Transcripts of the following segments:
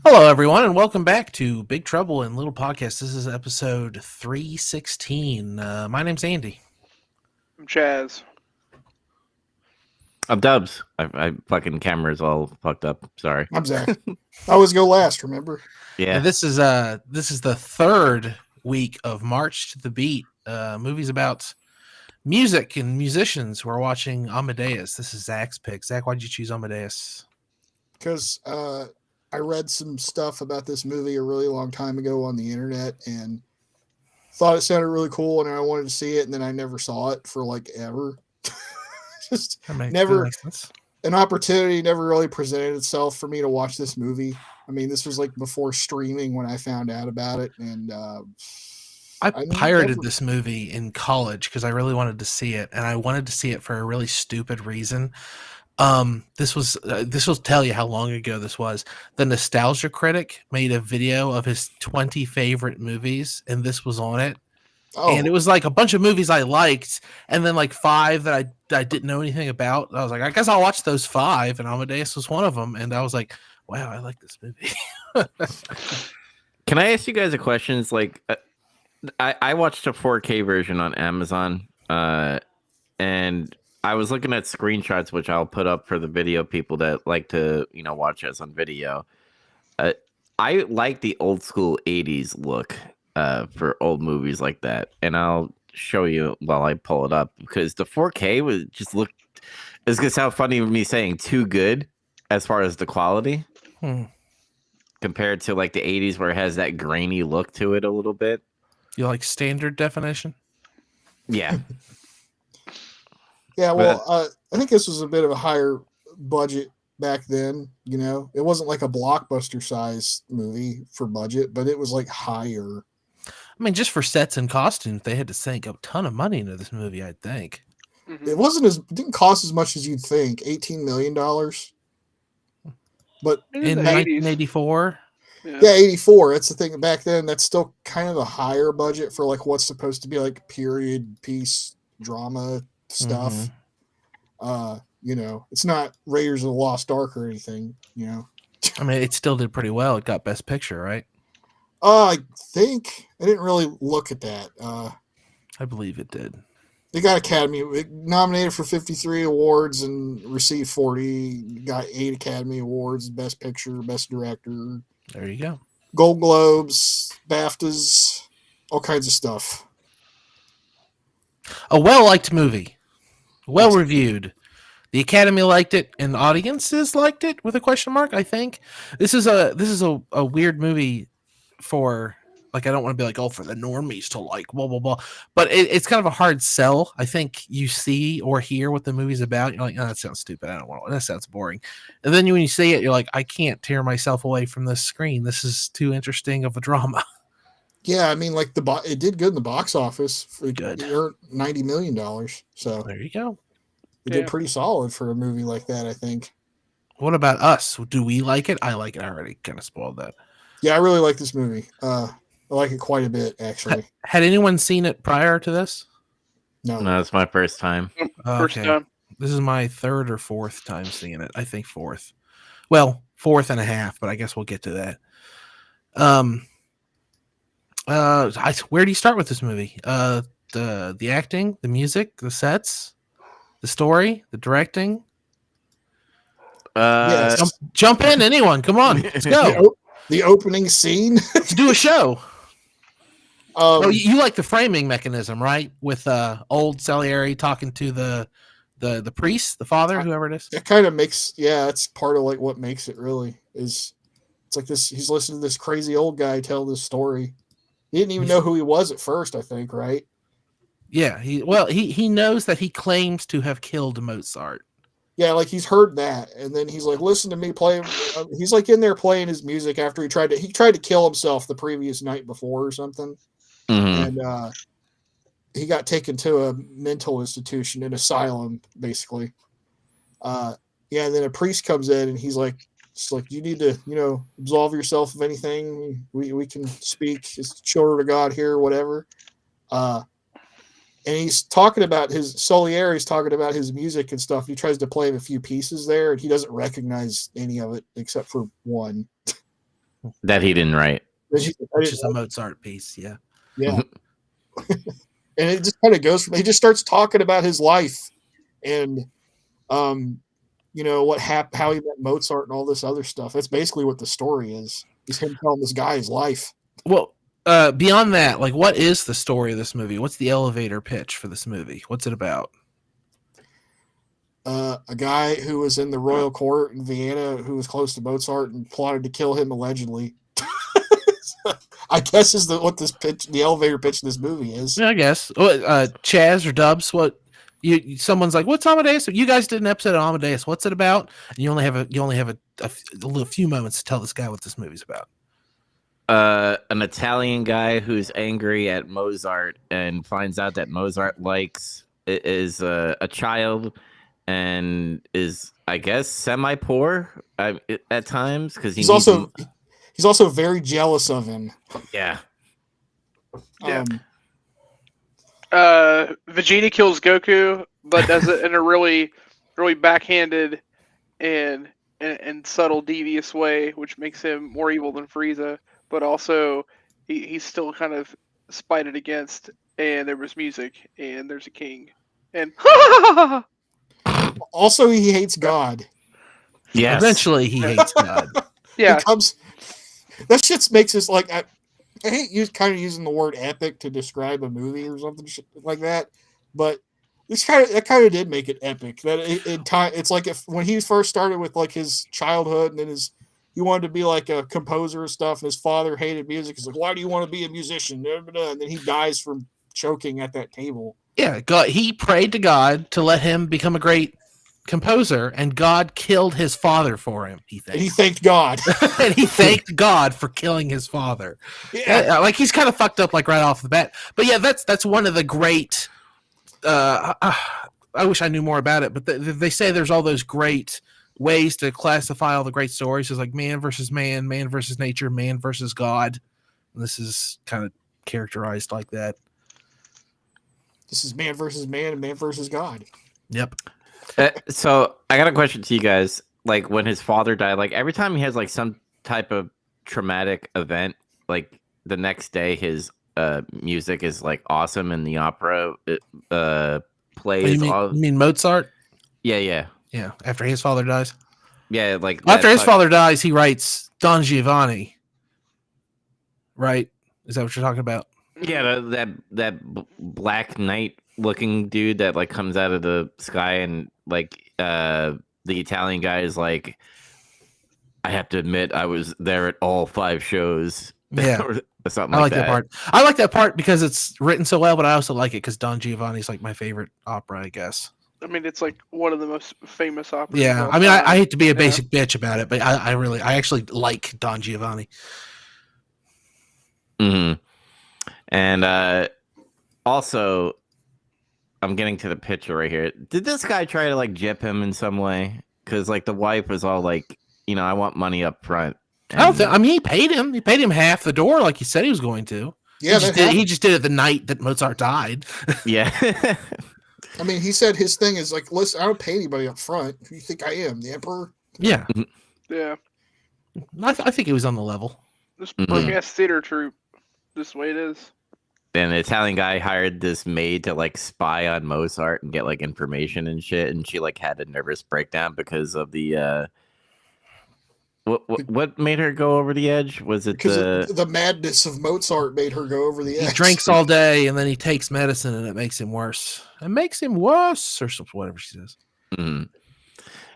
Hello, everyone, and welcome back to Big Trouble in Little Podcast. This is episode 316. My name's Andy. I'm Chaz. I'm Dubs. I fucking camera's all fucked up. Sorry. I'm Zach. I always go last, remember? Yeah. And this is the third week of March to the Beat. Movies about music and musicians. We're watching Amadeus. This is Zach's pick. Zach, why'd you choose Amadeus? Because I read some stuff about this movie a really long time ago on the internet and thought it sounded really cool, and I wanted to see it, and then I never saw it for like ever. Just never an opportunity never really presented itself for me to watch this movie. I mean, this was like before streaming when I found out about it, and I pirated this movie in college because I really wanted to see it, and I wanted to see it for a really stupid reason. This will tell you how long ago this was. The Nostalgia Critic made a video of his 20 favorite movies, and this was on it. Oh. And it was like a bunch of movies I liked, and then like 5 that I didn't know anything about. I was like, I guess I'll watch those 5, and Amadeus was one of them. And I was like, wow, I like this movie. Can I ask you guys a question? It's like, I watched a 4K version on Amazon, and I was looking at screenshots, which I'll put up for the video people that like to, watch us on video. I like the old school 80s look for old movies like that. And I'll show you while I pull it up, because the 4K was just looked, it's going to sound funny with me saying too good as far as the quality compared to like the 80s where it has that grainy look to it a little bit. You like standard definition? Yeah. Yeah, well, I think this was a bit of a higher budget back then. It wasn't like a blockbuster size movie for budget, but it was like higher. I mean, just for sets and costumes, they had to sink a ton of money into this movie, I think. Mm-hmm. It didn't cost as much as you'd think, $18 million. But in 1984? Yeah, 84. That's the thing. Back then, that's still kind of a higher budget for like what's supposed to be like period piece drama stuff. It's not Raiders of the Lost Ark or anything, I mean, it still did pretty well. It got Best Picture, right? I think I didn't really look at that. I believe it did. They got Academy nominated for 53 awards and received 40. Got 8 Academy Awards: Best Picture, Best Director. There you go. Gold Globes, BAFTAs, all kinds of stuff. A well-liked movie. Well-reviewed. The Academy liked it, and audiences liked it with a question mark, I think. This is a weird movie for, like, I don't want to be like, for the normies to like, blah, blah, blah. But it's kind of a hard sell. I think you see or hear what the movie's about. You're like, oh, that sounds stupid. I don't want to. That sounds boring. And then when you see it, you're like, I can't tear myself away from this screen. This is too interesting of a drama. Yeah, I mean, like it did good in the box office. It earned $90 million. So there you go. It did pretty solid for a movie like that, I think. What about us? Do we like it? I like it. I already kind of spoiled that. Yeah, I really like this movie. I like it quite a bit, actually. Had anyone seen it prior to this? No, it's my first time. First time. This is my 3rd or 4th time seeing it. I think 4th. Well, 4th and a half, but I guess we'll get to that. Where do you start with this movie? The acting, the music, the sets, the story, the directing. Yes. Jump in, anyone! Come on, let's go. The opening scene. Let's do a show. You like the framing mechanism, right? With old Salieri talking to the priest, the father, whoever it is. It kind of makes, it's part of like what makes it really is. It's like this. He's listening to this crazy old guy tell this story. He didn't even know who he was at first, I think, right? Yeah, he knows that he claims to have killed Mozart. Yeah, like he's heard that, and then he's like, "Listen to me play." He's like in there playing his music after he tried to kill himself the previous night before or something, and he got taken to a mental institution, an asylum, basically. And then a priest comes in, and he's like, "It's like you need to, absolve yourself of anything. We can speak as children of God here, whatever." And he's talking about Salieri's talking about his music and stuff. He tries to play a few pieces there, and he doesn't recognize any of it except for one. that he didn't write. Which is a Mozart piece, yeah. Yeah. And it just kind of goes from, he just starts talking about his life and, you know, how he met Mozart and all this other stuff. That's basically what the story is. Is him telling this guy his life. Well, beyond that, like, what is the story of this movie? What's the elevator pitch for this movie? What's it about? A guy who was in the royal court in Vienna who was close to Mozart and plotted to kill him allegedly. I guess is what the elevator pitch of this movie is. Yeah, I guess. Chaz or Dubs, what someone's like, "What's Amadeus?" You guys did an episode of Amadeus. What's it about? And you only have a few moments to tell this guy what this movie's about. An Italian guy who's angry at Mozart and finds out that Mozart is a child and is, I guess, semi-poor at times because he's also very jealous of him. Yeah. Vegeta kills Goku, but does it in a really, really backhanded and subtle, devious way, which makes him more evil than Frieza. But also, he's still kind of spited against. And there was music, and there's a king, and also he hates God. Yes. Eventually, he hates God. Yeah. That shit makes us like. I hate kind of using the word epic to describe a movie or something like that, but that kind of did make it epic. That it's like when he first started with like his childhood and then he wanted to be like a composer and stuff, and his father hated music. He's like, "Why do you want to be a musician?" And then he dies from choking at that table. Yeah, God. He prayed to God to let him become a great composer, and God killed his father for him. And he thanked God. And he thanked God for killing his father. Yeah, like he's kind of fucked up, like right off the bat. But yeah, that's one of the great. I wish I knew more about it, but they say there's all those great ways to classify all the great stories. It's like man versus man, man versus nature, man versus God. And this is kind of characterized like that. This is man versus man and man versus God. Yep. So I got a question to you guys. Like when his father died, like every time he has like some type of traumatic event, like the next day his music is like awesome and the opera plays. You mean Mozart? Yeah. After his father dies. Yeah, like after his father dies, he writes Don Giovanni. Right? Is that what you're talking about? Yeah, that Black Knight looking dude that like comes out of the sky and like the Italian guy is like, I have to admit I was there at all 5 shows. Yeah. Or something I like that part. I like that part because it's written so well, but I also like it because Don Giovanni's like my favorite opera, I guess. I mean, it's like one of the most famous operas. Yeah, I mean, I hate to be a basic bitch about it, but I actually like Don Giovanni. Mm-hmm. And also, I'm getting to the picture right here. Did this guy try to like gyp him in some way? Because like the wife was all like, I want money up front. And I don't think. I mean, he paid him. He paid him half the door, like he said he was going to. Yeah, he just did it the night that Mozart died. Yeah. I mean, he said his thing is like, listen, I don't pay anybody up front. Who do you think I am, the emperor? Yeah. Yeah. I think he was on the level. This broke-ass theater troupe. This way it is. And the Italian guy hired this maid to like spy on Mozart and get like information and shit, and she like had a nervous breakdown because of the what made her go over the edge? Was it the madness of Mozart made her go over the edge? He drinks all day and then he takes medicine and it makes him worse. It makes him worse, or whatever she says. Mm-hmm.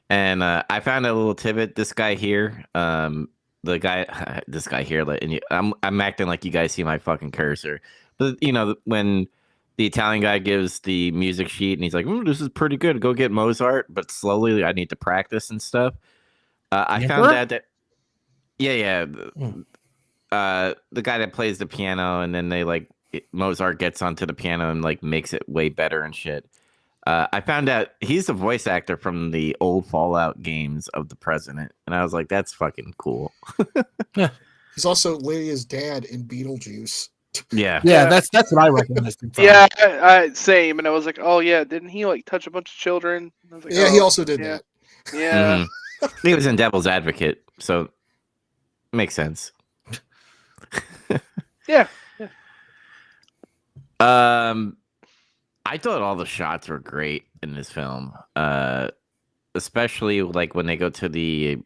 And I found a little tidbit. This guy here, this guy here, and I'm acting like you guys see my fucking cursor. But when the Italian guy gives the music sheet and he's like, "This is pretty good. Go get Mozart, but slowly I need to practice and stuff." I found that the guy that plays the piano, and then they Mozart gets onto the piano and like makes it way better and shit. I found out he's the voice actor from the old Fallout games of the president, and I was like, "That's fucking cool." He's also Lydia's dad in Beetlejuice. Yeah, that's what I recognized him from. Yeah, I same, and I was like, "Oh yeah, didn't he like touch a bunch of children?" I was like, yeah, he also did that. Yeah, he was in Devil's Advocate, so makes sense. Yeah. I thought all the shots were great in this film. Especially like when they go to the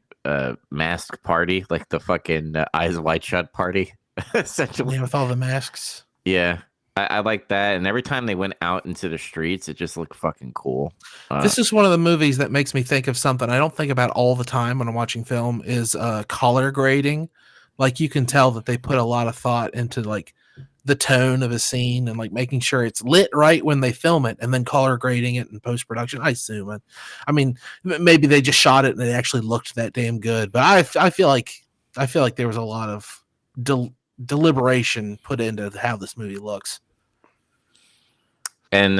mask party, like the fucking Eyes Wide Shut party, essentially. Yeah, with all the masks. Yeah, I like that. And every time they went out into the streets, it just looked fucking cool. This is one of the movies that makes me think of something I don't think about all the time when I'm watching film is color grading. Like you can tell that they put a lot of thought into like the tone of a scene and like making sure it's lit right when they film it and then color grading it in post-production. I assume it. I mean, maybe they just shot it and it actually looked that damn good, but I feel like there was a lot of deliberation put into how this movie looks. And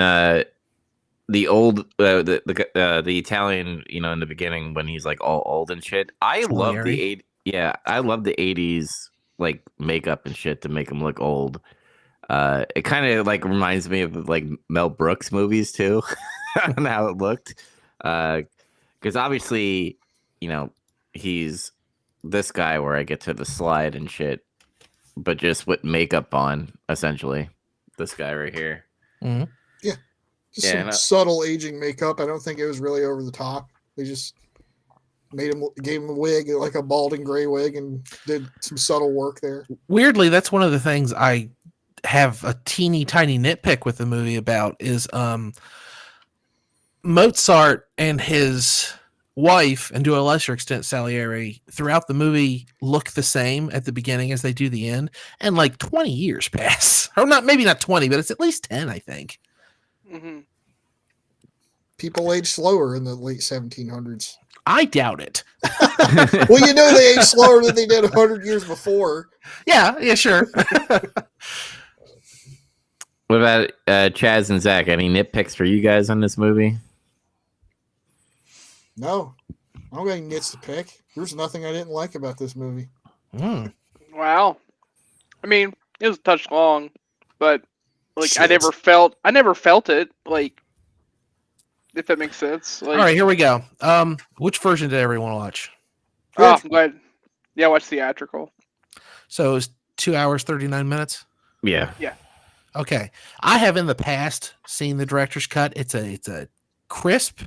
the old the Italian, you know, in the beginning when he's like all old and shit. I love the I love the 80s like makeup and shit to make him look old. It kind of like reminds me of like Mel Brooks movies too, on how it looked. Because obviously, you know, he's this guy where I get to the slide and shit, but just with makeup on, essentially. This guy right here. Mm-hmm. Yeah. Just some subtle aging makeup. I don't think it was really over the top. They just gave him a wig, like a balding gray wig, and did some subtle work there. Weirdly, that's one of the things I have a teeny tiny nitpick with the movie about is Mozart and his wife, and to a lesser extent Salieri, throughout the movie look the same at the beginning as they do the end, and like 20 years pass. Or maybe not 20, but it's at least 10, I think. Mm-hmm. People age slower in the late 1700s. I doubt it. Well, you know they age slower than they did 100 years before. Yeah, sure. What about Chaz and Zach? Any nitpicks for you guys on this movie? No. I don't got any nits to pick. There's nothing I didn't like about this movie. Wow. I mean, it was a touch long, but like Shit. I never felt it, like, if that makes sense. Like, all right, here we go. Which version did everyone watch? Oh, I'm glad. Yeah, watch theatrical. So it was 2 hours, 39 minutes? Yeah. Okay. I have in the past seen the director's cut. It's a crisp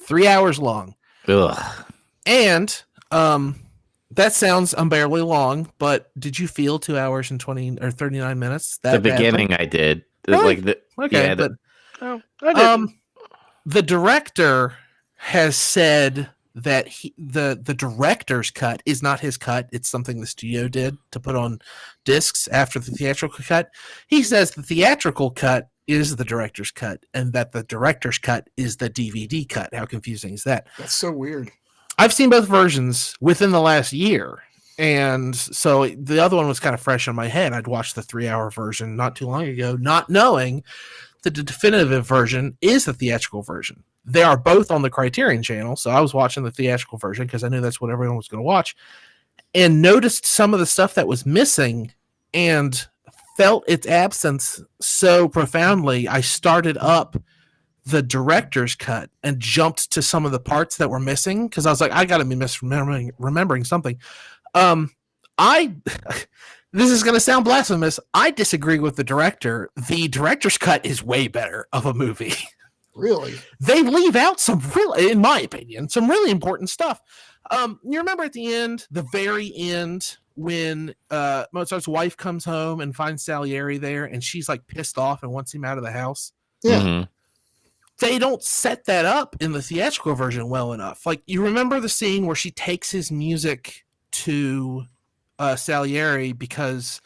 3 hours long. Ugh. And that sounds unbearably long, but did you feel 2 hours and 20 or 39 minutes? The beginning I did. Really? Like okay, yeah, but I didn't. The director has said that the director's cut is not his cut. It's something the studio did to put on discs after the theatrical cut. He says the theatrical cut is the director's cut and that the director's cut is the DVD cut. How confusing is that? That's so weird. I've seen both versions within the last year. And so the other one was kind of fresh in my head. I'd watched the 3 hour version not too long ago, not knowing the definitive version is the theatrical version. They are both on the Criterion channel, so I was watching the theatrical version because I knew that's what everyone was going to watch, and noticed some of the stuff that was missing and felt its absence so profoundly. I started up the director's cut and jumped to some of the parts that were missing because I was like, I got to be remembering something. This is going to sound blasphemous. I disagree with the director. The director's cut is way better of a movie. Really? They leave out some really, in my opinion, some really important stuff. You remember at the end, the very end, when Mozart's wife comes home and finds Salieri there, and she's like pissed off and wants him out of the house? Yeah. Mm-hmm. They don't set that up in the theatrical version well enough. Like, you remember the scene where she takes his music to Salieri because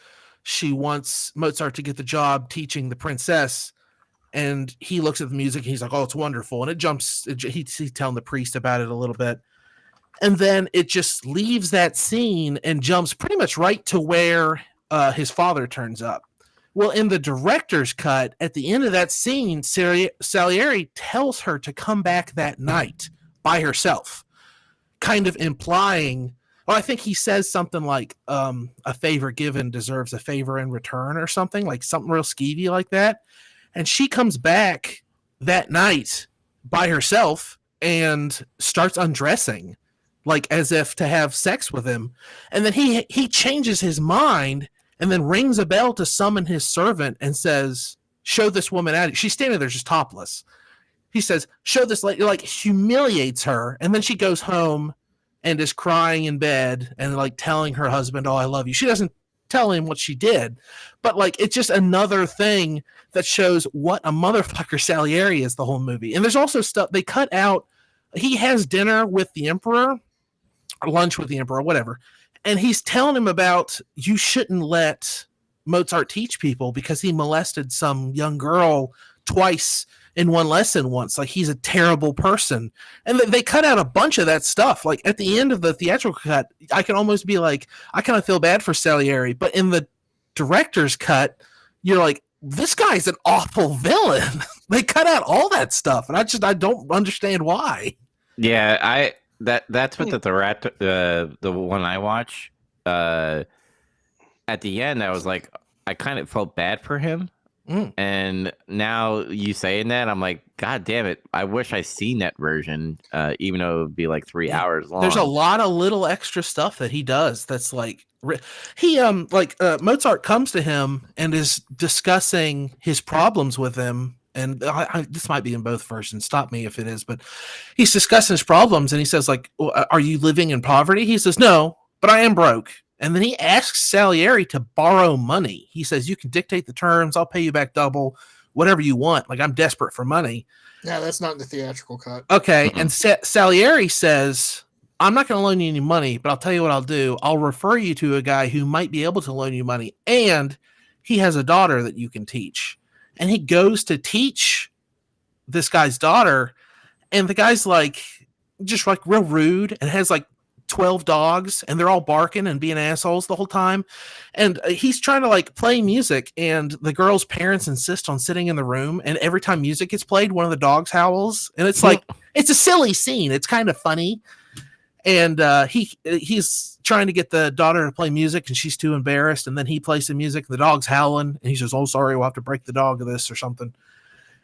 she wants Mozart to get the job teaching the princess, and he looks at the music and he's like, oh, it's wonderful, and it jumps, he's telling the priest about it a little bit, and then it just leaves that scene and jumps pretty much right to where his father turns up. Well, in the director's cut, at the end of that scene, Salieri tells her to come back that night by herself, kind of implying, well, I think he says something like a favor given deserves a favor in return or something real skeevy like that. And she comes back that night by herself and starts undressing, like as if to have sex with him. And then he changes his mind and then rings a bell to summon his servant and says, show this woman out. She's standing there just topless. He says, show this lady, like humiliates her. And then she goes home and is crying in bed and like telling her husband, oh, I love you. She doesn't tell him what she did, but like, it's just another thing that shows what a motherfucker Salieri is the whole movie. And there's also stuff they cut out. He has dinner with the emperor, or lunch with the emperor, whatever. And he's telling him about, you shouldn't let Mozart teach people because he molested some young girl twice in one lesson once. Like, he's a terrible person. And they cut out a bunch of that stuff. Like, at the end of the theatrical cut, I can almost be like, I kind of feel bad for Salieri. But in the director's cut, you're like, this guy's an awful villain. They cut out all that stuff. And I don't understand why. Yeah, that's what the one I watch. At the end, I was like, I kind of felt bad for him. And now you saying that, I'm like, God damn it! I wish I seen that version, even though it would be like 3 hours long. There's a lot of little extra stuff that he does. That's like he Mozart comes to him and is discussing his problems with him. And this might be in both versions. Stop me if it is, but he's discussing his problems, and he says, like, "Are you living in poverty?" He says, "No, but I am broke." And then he asks Salieri to borrow money. He says, you can dictate the terms. I'll pay you back double, whatever you want. Like, I'm desperate for money. Yeah, that's not in the theatrical cut. Okay. And Salieri says, I'm not going to loan you any money, but I'll tell you what I'll do. I'll refer you to a guy who might be able to loan you money. And he has a daughter that you can teach. And he goes to teach this guy's daughter. And the guy's like, just like real rude, and has like 12 dogs, and they're all barking and being assholes the whole time. And he's trying to like play music, and the girl's parents insist on sitting in the room, and every time music gets played, one of the dogs howls. And it's like, it's a silly scene. It's kind of funny. And he's trying to get the daughter to play music, and she's too embarrassed. And then he plays the music, the dog's howling, and he says, oh, sorry, we'll have to break the dog of this or something.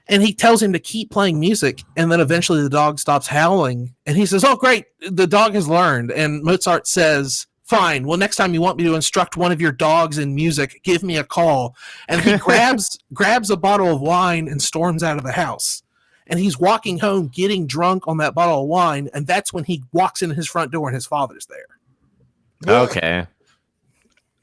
And he tells him to keep playing music. And then eventually the dog stops howling. And he says, oh, great, the dog has learned. And Mozart says, fine, well, next time you want me to instruct one of your dogs in music, give me a call. And he grabs a bottle of wine and storms out of the house. And he's walking home getting drunk on that bottle of wine. And that's when he walks in his front door and his father's there. Okay.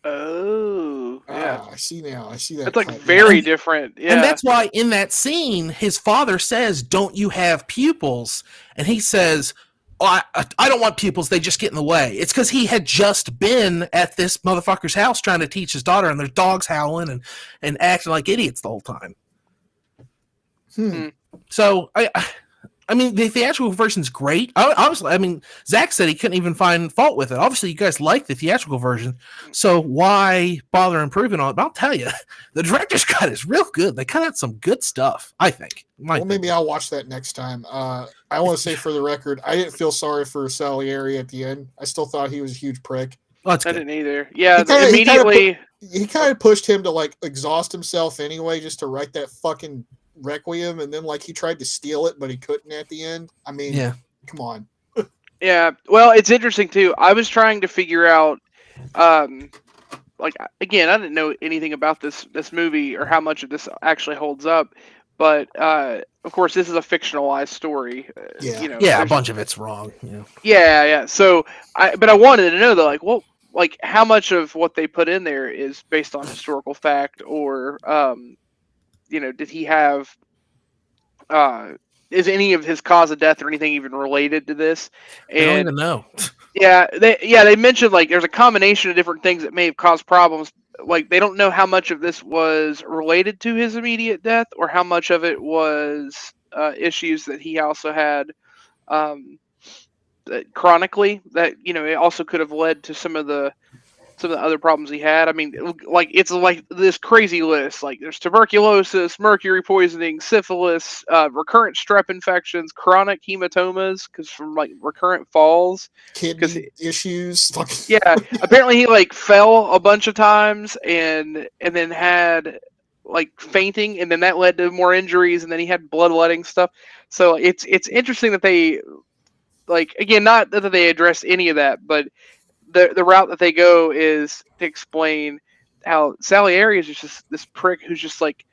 Oh, yeah. I see now. I see that. That's like very different. Yeah. And that's why in that scene, his father says, don't you have pupils? And he says, oh, I don't want pupils. They just get in the way. It's because he had just been at this motherfucker's house trying to teach his daughter, and there's dogs howling and acting like idiots the whole time. So I mean, the theatrical version's great. Obviously, I mean, Zach said he couldn't even find fault with it. Obviously, you guys like the theatrical version, so why bother improving on it? But I'll tell you, the director's cut is real good. They cut out some good stuff, I think. Maybe I'll watch that next time. I want to say for the record, I didn't feel sorry for Salieri at the end. I still thought he was a huge prick. Well, I didn't either. Yeah, immediately. He kind of pushed him to like exhaust himself anyway, just to write that fucking Requiem, and then like he tried to steal it, but he couldn't at the end. I mean, yeah, come on. Yeah, well, it's interesting too. I was trying to figure out, like, again, I didn't know anything about this movie or how much of this actually holds up, but of course, this is a fictionalized story. A bunch of it's wrong. Yeah. So, I wanted to know though, like, well, like how much of what they put in there is based on historical fact, or did he have, is any of his cause of death or anything even related to this? And I don't even know. They mentioned like there's a combination of different things that may have caused problems. Like they don't know how much of this was related to his immediate death or how much of it was issues that he also had chronically that, it also could have led to some of the other problems he had. I mean, like it's like this crazy list. Like there's tuberculosis, mercury poisoning, syphilis, recurrent strep infections, chronic hematomas because from like recurrent falls, kidney issues. Yeah, apparently he like fell a bunch of times and then had like fainting, and then that led to more injuries, and then he had bloodletting stuff. So it's interesting that they, like, again, not that they address any of that, but the route that they go is to explain how Salieri is just this prick who's just like,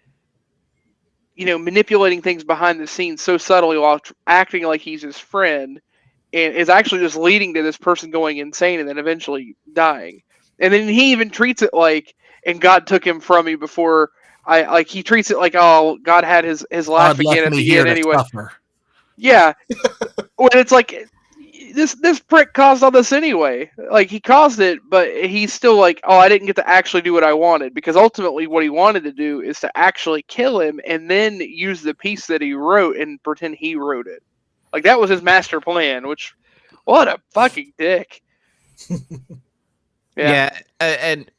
manipulating things behind the scenes so subtly while acting like he's his friend, and is actually just leading to this person going insane and then eventually dying. And then he even treats it like, and God took him from me before he treats it like, oh, God had his laugh God again left at me the here end to anyway. suffer. Yeah. When it's like, this prick caused all this anyway. Like, he caused it, but he's still like, oh, I didn't get to actually do what I wanted, because ultimately what he wanted to do is to actually kill him and then use the piece that he wrote and pretend he wrote it. Like, that was his master plan, which, what a fucking dick. Yeah, and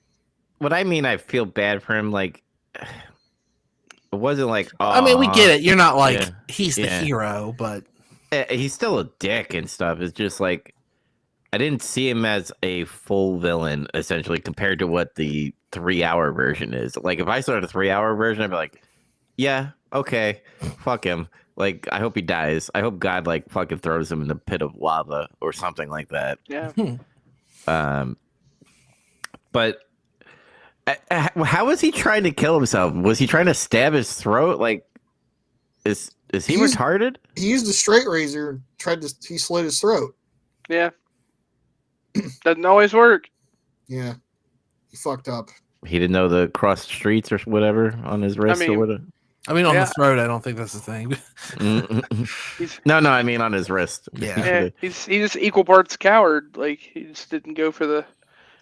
what I mean, I feel bad for him. Like, it wasn't like, I mean, we get it. You're not like yeah, he's the hero, but he's still a dick and stuff. It's just like, I didn't see him as a full villain, essentially, compared to what the 3-hour version is. Like, if I saw the 3-hour version, I'd be like, yeah, okay, fuck him. Like, I hope he dies. I hope God, like, fucking throws him in the pit of lava or something like that. Yeah. But how was he trying to kill himself? Was he trying to stab his throat? Like, is he retarded? He used a straight razor and he slit his throat. Yeah. Doesn't always work. Yeah. He fucked up. He didn't know the cross streets or whatever on his wrist or whatever. I mean, on the throat, I don't think that's the thing. No, I mean on his wrist. Yeah, he's just equal parts coward. Like, he just didn't go for the.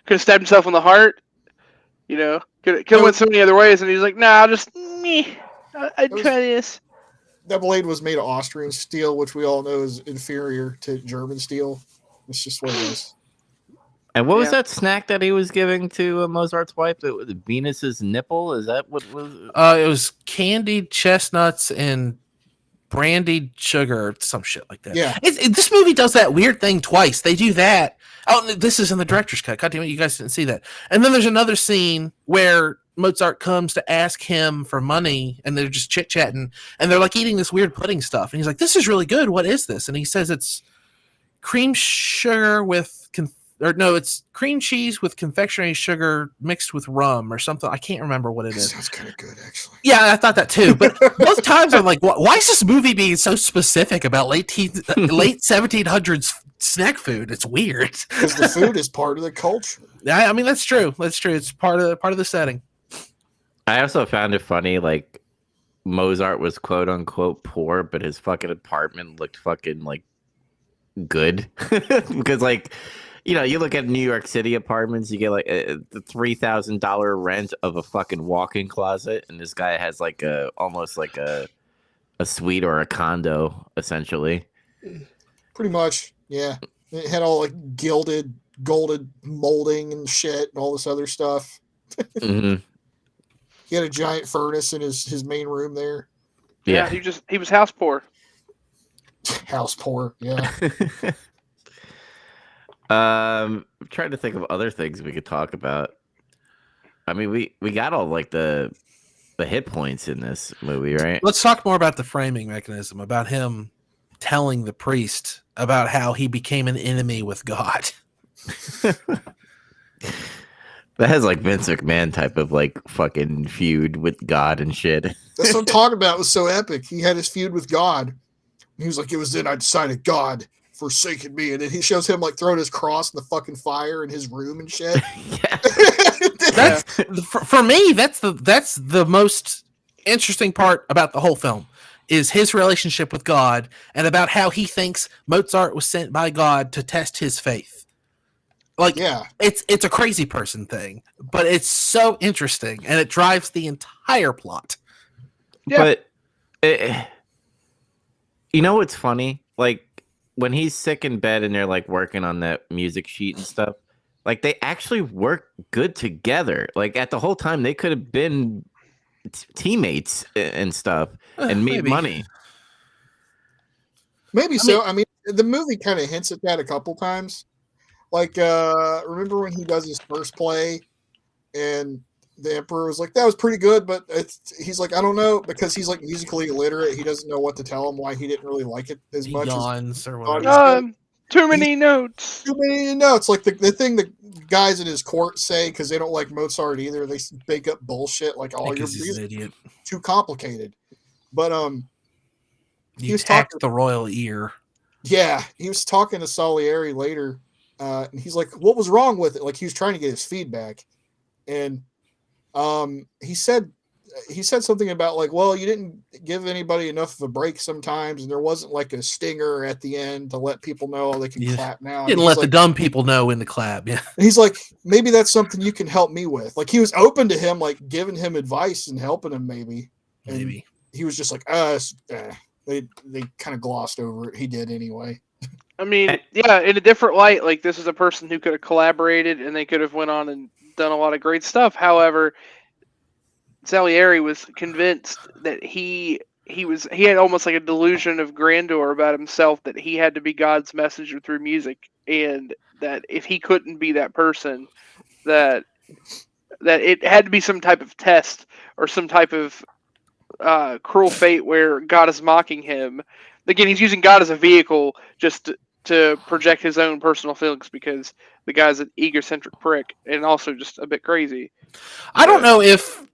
Could have stabbed himself in the heart. Could have went so many other ways, and he's like, nah, I'd try this. That blade was made of Austrian steel, which we all know is inferior to German steel. It's just what it is. And what was that snack that he was giving to Mozart's wife? It was Venus's nipple? Is that what was? It was candied chestnuts and brandied sugar or some shit like that. Yeah. This movie does that weird thing twice. They do that. Oh, this is in the director's cut. God damn it, you guys didn't see that. And then there's another scene where Mozart comes to ask him for money, and they're just chit-chatting, and they're like eating this weird pudding stuff. And he's like, this is really good. What is this? And he says it's cream sugar with it's cream cheese with confectionery sugar mixed with rum or something. I can't remember what it is. Sounds kind of good, actually. Yeah, I thought that too. But both times I'm like, why is this movie being so specific about late 1700s snack food? It's weird. Because the food is part of the culture. I mean, that's true. That's true. It's part of the setting. I also found it funny, like, Mozart was quote unquote poor, but his fucking apartment looked fucking like good. Because, like, you look at New York City apartments, you get like the $3,000 rent of a fucking walk-in closet, and this guy has like almost like a suite or a condo, essentially. Pretty much, yeah. It had all like gilded, golden molding and shit and all this other stuff. Mm-hmm. He had a giant furnace in his main room there. Yeah, he was house poor. House poor, yeah. I'm trying to think of other things we could talk about. I mean, we got all like the hit points in this movie, right? Let's talk more about the framing mechanism, about him telling the priest about how he became an enemy with God. That has like Vince McMahon type of like fucking feud with God and shit. That's what I'm talking about. It was so epic. He had his feud with God. He was like, it was then I decided God forsaken me. And then he shows him like throwing his cross in the fucking fire in his room and shit. That's for me, that's the most interesting part about the whole film is his relationship with God and about how he thinks Mozart was sent by God to test his faith. Like, it's a crazy person thing, but it's so interesting and it drives the entire plot. Yeah. But you know what's funny? Like when he's sick in bed and they're like working on that music sheet and stuff, like they actually work good together. Like at the whole time they could have been teammates and stuff and made money. Maybe so. I mean, the movie kind of hints at that a couple times. Like, remember when he does his first play and the Emperor was like, that was pretty good, but he's like, I don't know, because he's like musically illiterate. He doesn't know what to tell him why he didn't really like it as much. Yawns or whatever. Too many notes. Too many notes. Like the thing that guys in his court say because they don't like Mozart either. They make up bullshit like, "Oh, your he's an idiot. Too complicated." But he was talking the royal ear. Yeah, he was talking to Salieri later, and he's like, "What was wrong with it?" Like he was trying to get his feedback, and he said something about like, "Well, you didn't give anybody enough of a break sometimes, and there wasn't like a stinger at the end to let people know they can clap now." Didn't let the dumb people know in the clap. Yeah, and he's like, "Maybe that's something you can help me with." Like he was open to him, like giving him advice and helping him, maybe. And he was just like, They kind of glossed over it. He did anyway. I mean, yeah, in a different light, like this is a person who could have collaborated and they could have went on and done a lot of great stuff. However, Salieri was convinced that he had almost like a delusion of grandeur about himself, that he had to be God's messenger through music, and that if he couldn't be that person, that it had to be some type of test or some type of cruel fate where God is mocking him. Again, he's using God as a vehicle just to project his own personal feelings because the guy's an egocentric prick and also just a bit crazy. I don't know if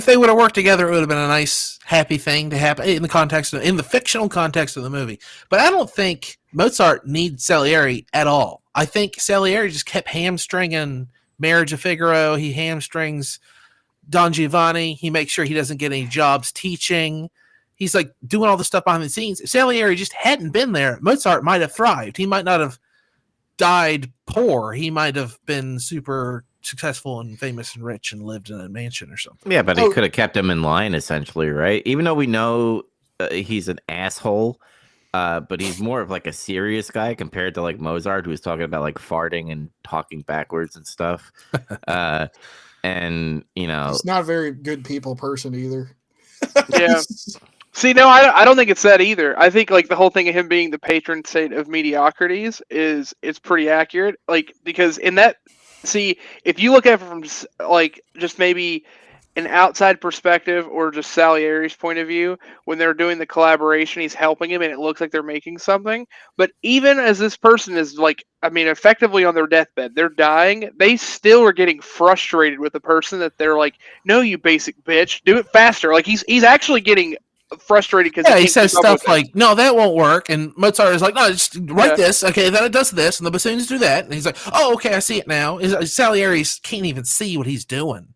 they would have worked together, it would have been a nice, happy thing to happen in the fictional context of the movie. But I don't think Mozart needs Salieri at all. I think Salieri just kept hamstringing Marriage of Figaro. He hamstrings Don Giovanni. He makes sure he doesn't get any jobs teaching. He's like doing all the stuff behind the scenes. If Salieri just hadn't been there, Mozart might have thrived. He might not have died poor. He might have been super successful and famous and rich and lived in a mansion or something. Yeah, but he could have kept him in line, essentially, right? Even though we know he's an asshole, but he's more of like a serious guy compared to like Mozart, who's talking about like farting and talking backwards and stuff. And he's not a very good people person either. Yeah. See, no, I don't think it's that either. I think like the whole thing of him being the patron saint of mediocrities is pretty accurate. Like because in that, see, if you look at it from like just maybe an outside perspective or just Salieri's point of view, when they're doing the collaboration, he's helping him and it looks like they're making something. But even as this person is like, I mean, effectively on their deathbed, they're dying, they still are getting frustrated with the person that they're like, "No, you basic bitch, do it faster." Like he's actually getting frustrated because he says stuff like, "No, that won't work," and Mozart is like, "No, just write this. Okay, then it does this, and the bassoons do that." And he's like, "Oh, okay, I see it now." Salieri can't even see what he's doing.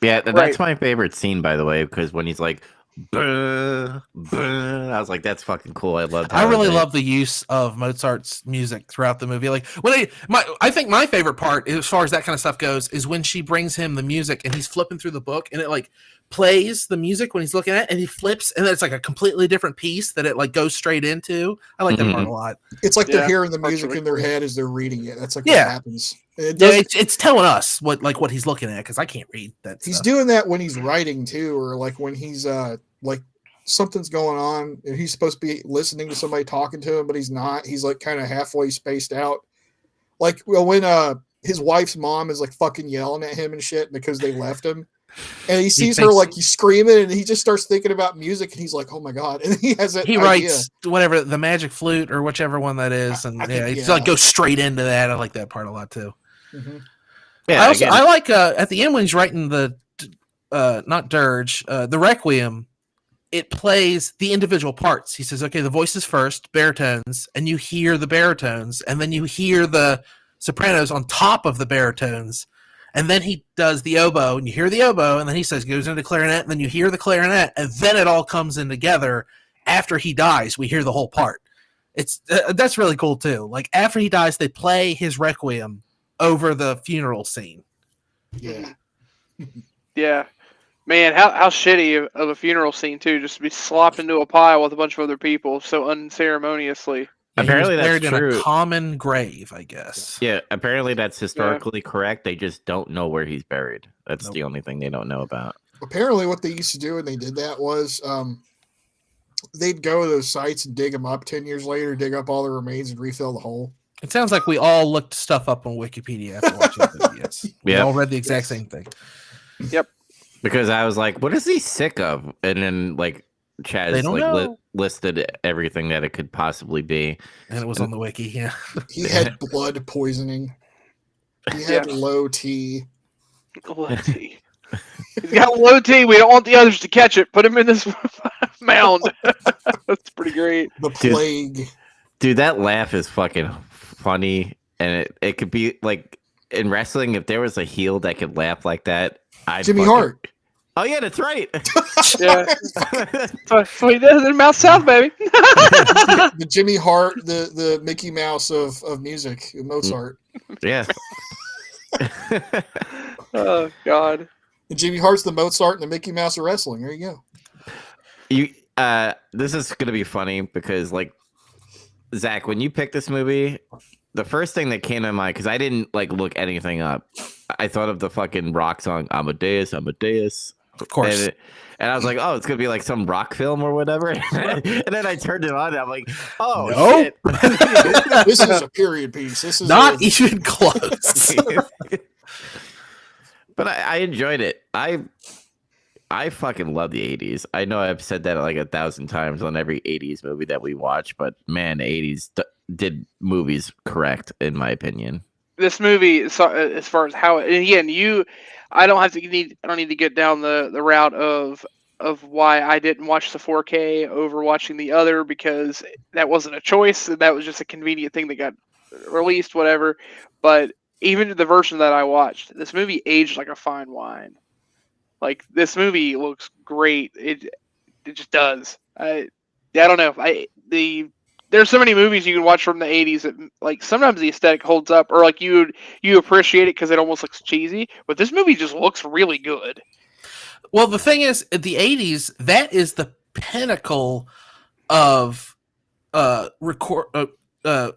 Yeah, that's my favorite scene, by the way, because when he's like, "Buh, buh," I was like, "That's fucking cool." I really love the use of Mozart's music throughout the movie. Like I think my favorite part, as far as that kind of stuff goes, is when she brings him the music and he's flipping through the book and it like plays the music when he's looking at it, and he flips and then it's like a completely different piece that it like goes straight into. I like that part a lot. It's like they're hearing the music in their head as they're reading it. That's like what happens. It's telling us what he's looking at because I can't read that. He's doing that when he's writing too, or like when he's like something's going on and he's supposed to be listening to somebody talking to him, but he's not. He's like kind of halfway spaced out. Like when his wife's mom is like fucking yelling at him and shit because they left him. And he sees her like he's screaming, and he just starts thinking about music, and he's like, "Oh my god!" And he has that. He writes whatever the magic flute or whichever one that is, and he's like goes straight into that. I like that part a lot too. Mm-hmm. Yeah, I like at the end when he's writing the not dirge, the requiem. It plays the individual parts. He says, "Okay, the voices first, baritones, and you hear the baritones, and then you hear the sopranos on top of the baritones." And then he does the oboe, and you hear the oboe, and then he goes into clarinet, and then you hear the clarinet, and then it all comes in together. After he dies, we hear the whole part. It's that's really cool too. Like after he dies, they play his requiem over the funeral scene. Yeah, yeah, man, how shitty of a funeral scene too, just to be slopped into a pile with a bunch of other people so unceremoniously. Apparently that's true. In a common grave, I guess. Yeah, apparently that's historically correct. They just don't know where he's buried. That's the only thing they don't know about. Apparently what they used to do when they did that was they'd go to those sites and dig them up 10 years later, dig up all the remains and refill the hole. It sounds like we all looked stuff up on Wikipedia after watching the videos. We all read the exact same thing. Yep. Because I was like, what is he sick of? And then like Chaz listed everything that it could possibly be. And it was on the wiki, yeah. He had blood poisoning. He had low T. Low T. He's got low T. We don't want the others to catch it. Put him in this mound. That's pretty great. The plague. Dude, that laugh is fucking funny. And it could be like in wrestling, if there was a heel that could laugh like that, Jimmy Hart. Oh yeah, that's right. Yeah. So he does in Mouth South, baby. The Jimmy Hart, the Mickey Mouse of music, Mozart. Yeah. Oh God. And Jimmy Hart's the Mozart and the Mickey Mouse of wrestling. There you go. This is gonna be funny because, like, Zach, when you picked this movie, the first thing that came to mind, because I didn't like look anything up, I thought of the fucking rock song Amadeus. Of course. And I was like, oh, it's gonna be like some rock film or whatever. And then I turned it on and I'm like, oh no. Shit. This is a period piece. This is not even close. But I enjoyed it. I fucking love the 80s. I know I've said that like 1,000 times on every 80s movie that we watch, but man, the 80s did movies correct, in my opinion. This movie, as far as how, and again, I don't need to get down the route of why I didn't watch the 4K over watching the other, because that wasn't a choice. That was just a convenient thing that got released, whatever. But even the version that I watched, this movie aged like a fine wine. Like, this movie looks great. It just does. I don't know. There's so many movies you can watch from the 80s that, like, sometimes the aesthetic holds up, or like you appreciate it because it almost looks cheesy. But this movie just looks really good. Well, the thing is, the 80s, that is the pinnacle of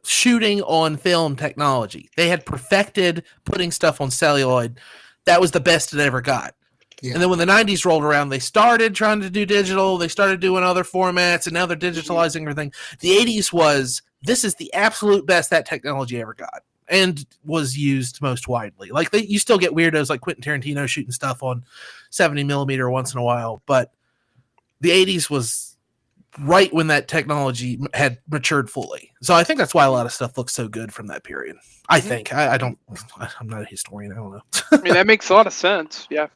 shooting on film technology. They had perfected putting stuff on celluloid. That was the best it ever got. Yeah. And then when the 90s rolled around, they started trying to do digital. They started doing other formats, and now they're digitalizing everything. The 80s was, this is the absolute best that technology ever got and was used most widely. Like, you still get weirdos like Quentin Tarantino shooting stuff on 70 millimeter once in a while, but the 80s was right when that technology had matured fully. So I think that's why a lot of stuff looks so good from that period. I think. I'm not a historian. I don't know. I mean, that makes a lot of sense. Yeah.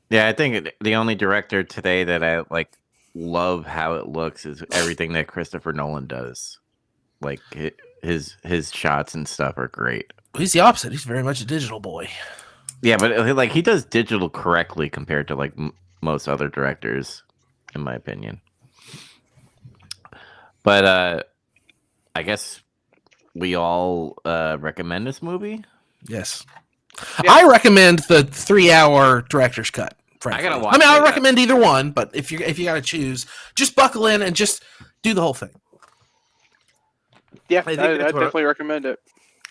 Yeah, I think the only director today that I like love how it looks is everything that Christopher Nolan does. Like, his shots and stuff are great. He's the opposite. He's very much a digital boy. Yeah, but like, he does digital correctly compared to like most other directors, in my opinion. But I guess we all recommend this movie. Yes. Yeah. I recommend the 3-hour director's cut. Frankly. I gotta watch. I mean, I recommend either one, but if you got to choose, just buckle in and just do the whole thing. Yeah, I definitely recommend it.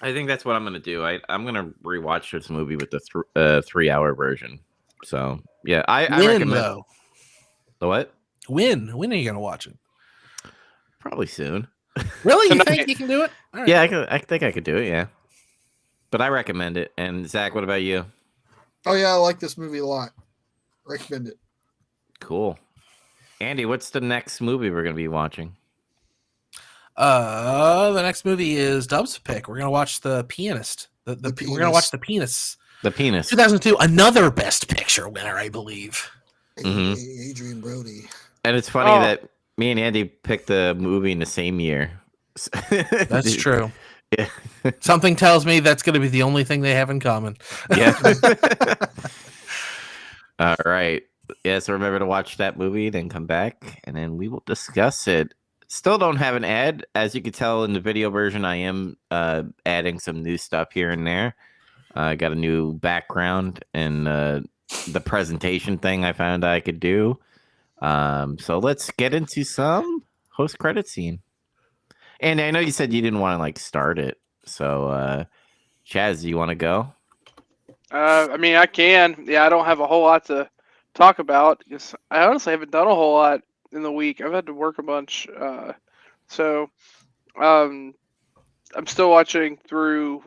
I think that's what I'm gonna do. I'm gonna rewatch this movie with the 3-hour version. So yeah, I recommend. Though. The what? When are you gonna watch it? Probably soon. Really? You think you can do it? Right. Yeah, I think I could do it. Yeah, but I recommend it. And Zach, what about you? Oh yeah, I like this movie a lot. Recommend it. Cool. Andy, what's the next movie we're gonna be watching? The next movie is Dub's pick. We're gonna watch The Pianist. We're gonna watch The Penis. The Penis. 2002, another Best Picture winner, I believe. Mm-hmm. Adrian Brody. And it's funny that me and Andy picked the movie in the same year. That's true. Yeah. Something tells me that's going to be the only thing they have in common. Yeah. All right. Yeah, so remember to watch that movie, then come back, and then we will discuss it. Still don't have an ad. As you can tell in the video version, I am adding some new stuff here and there. I got a new background and the presentation thing I found I could do. So let's get into some post-credit scene. And I know you said you didn't want to like start it. So Chaz, do you want to go? I mean, I can. Yeah, I don't have a whole lot to talk about because I honestly haven't done a whole lot in the week. I've had to work a bunch. So I'm still watching through.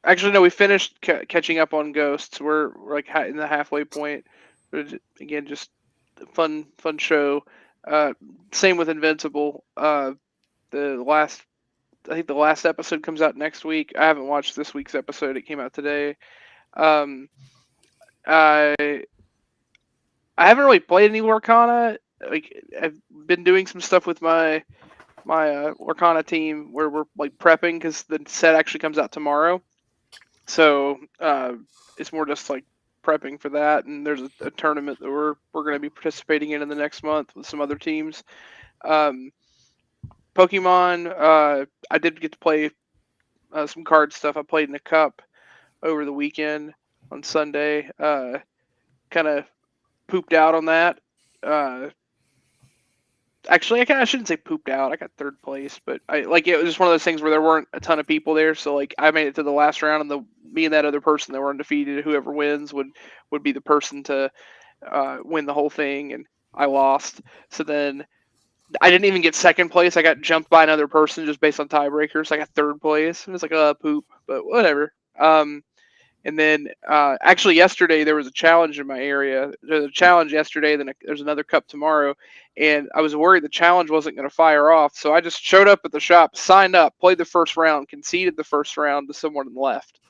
Actually, no, we finished catching up on Ghosts. We're like in the halfway point. Again, just fun show. Same with Invincible. I think the last episode comes out next week. I haven't watched this week's episode. It came out today. I haven't really played any Lorcana. Like I've been doing some stuff with my Lorcana team where we're like prepping because the set actually comes out tomorrow. So it's more just like prepping for that. And there's a tournament that we're going to be participating in the next month with some other teams. Pokemon, I did get to play some card stuff. I played in a cup over the weekend on Sunday. Kind of pooped out on that. Actually, I shouldn't say pooped out. I got third place, but it was just one of those things where there weren't a ton of people there. So like I made it to the last round, and me and that other person that were undefeated, whoever wins would be the person to win the whole thing, and I lost. So then I didn't even get second place. I got jumped by another person just based on tiebreakers. So I got third place. It was like poop, but whatever. And then actually yesterday there was a challenge in my area. There's a challenge yesterday, then there's another cup tomorrow. And I was worried the challenge wasn't going to fire off. So I just showed up at the shop, signed up, played the first round, conceded the first round to someone on the left.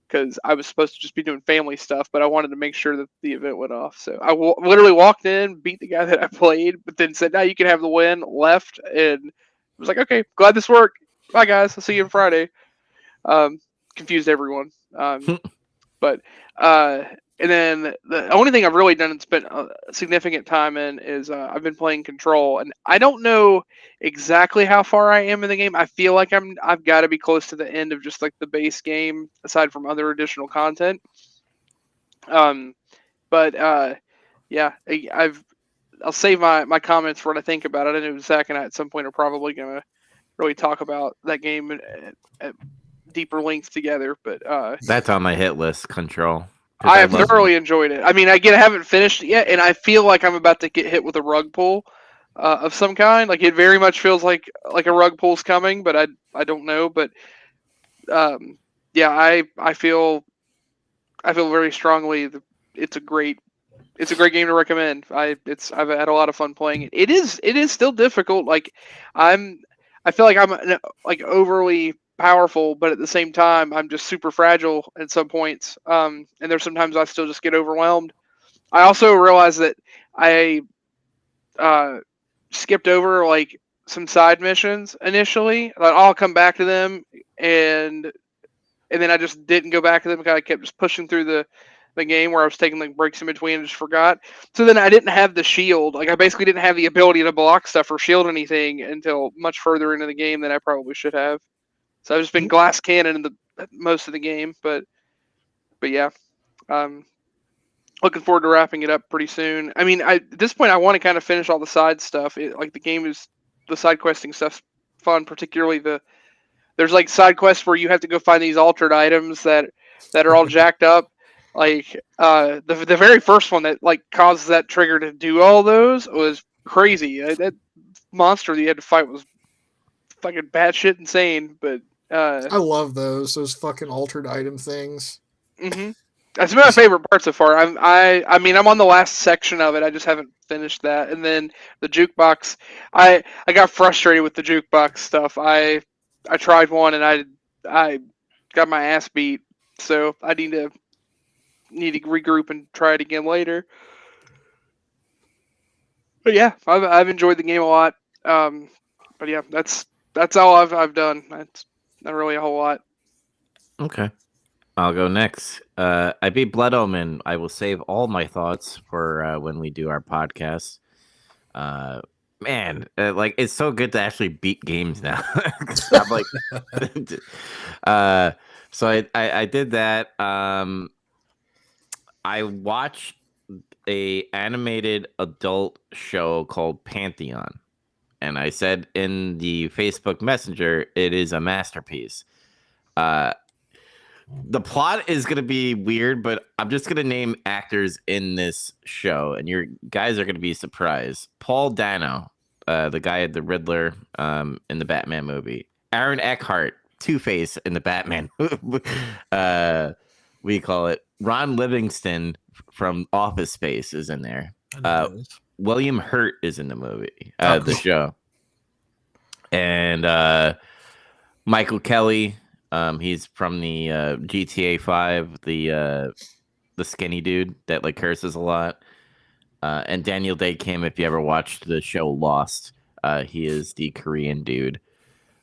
Because I was supposed to just be doing family stuff, but I wanted to make sure that the event went off. So I literally walked in, beat the guy that I played, but then said, "No, you can have the win." Left, and I was like, "Okay, glad this worked. Bye, guys. I'll see you on Friday." Confused everyone. But and then the only thing I've really done and spent a significant time in is I've been playing Control, and I don't know exactly how far I am in the game. I feel like I've got to be close to the end of just like the base game, aside from other additional content. But yeah, I'll save my comments for what I think about it. I know Zach and I at some point are probably gonna really talk about that game at deeper lengths together, but that's on my hit list. Control. I have thoroughly enjoyed it. I mean, I haven't finished it yet, and I feel like I'm about to get hit with a rug pull of some kind. Like it very much feels like a rug pull's coming, but I don't know. But yeah, I feel very strongly that it's a great game to recommend. I've had a lot of fun playing it. It is still difficult. Like I feel like I'm like overly powerful, but at the same time I'm just super fragile at some points, and there's sometimes I still just get overwhelmed. I also realized that I skipped over like some side missions initially. Like, I'll come back to them, and then I just didn't go back to them because I kept just pushing through the game where I was taking like breaks in between and just forgot. So then I didn't have the shield. Like I basically didn't have the ability to block stuff or shield anything until much further into the game than I probably should have. So I've just been glass cannon in most of the game, but yeah, looking forward to wrapping it up pretty soon. I mean, at this point, I want to kind of finish all the side stuff. Like the side questing stuff's fun, particularly there's like side quests where you have to go find these altered items that are all jacked up. Like the very first one that like causes that trigger to do all those was crazy. That monster that you had to fight was fucking batshit insane, but I love those fucking altered item things. Mm-hmm. That's been my favorite part so far. I mean, I'm on the last section of it. I just haven't finished that. And then the jukebox, I got frustrated with the jukebox stuff. I tried one and I got my ass beat. So I need to regroup and try it again later. But yeah, I've enjoyed the game a lot. But yeah, that's all I've done. That's not really a whole lot. Okay. I'll go next. I beat Blood Omen. I will save all my thoughts for when we do our podcast. Man, like it's so good to actually beat games now. I'm like, so I did that. I watched a animated adult show called Pantheon, and I said in the Facebook Messenger, it is a masterpiece. The plot is going to be weird, but I'm just going to name actors in this show, and your guys are going to be surprised. Paul Dano, the guy at the Riddler in the Batman movie. Aaron Eckhart, Two-Face in the Batman. We call it. Ron Livingston from Office Space is in there. William Hurt is in the movie, Oh, the cool. show, and Michael Kelly. He's from the GTA 5, the skinny dude that like curses a lot. And Daniel Day Kim, if you ever watched the show Lost, he is the Korean dude.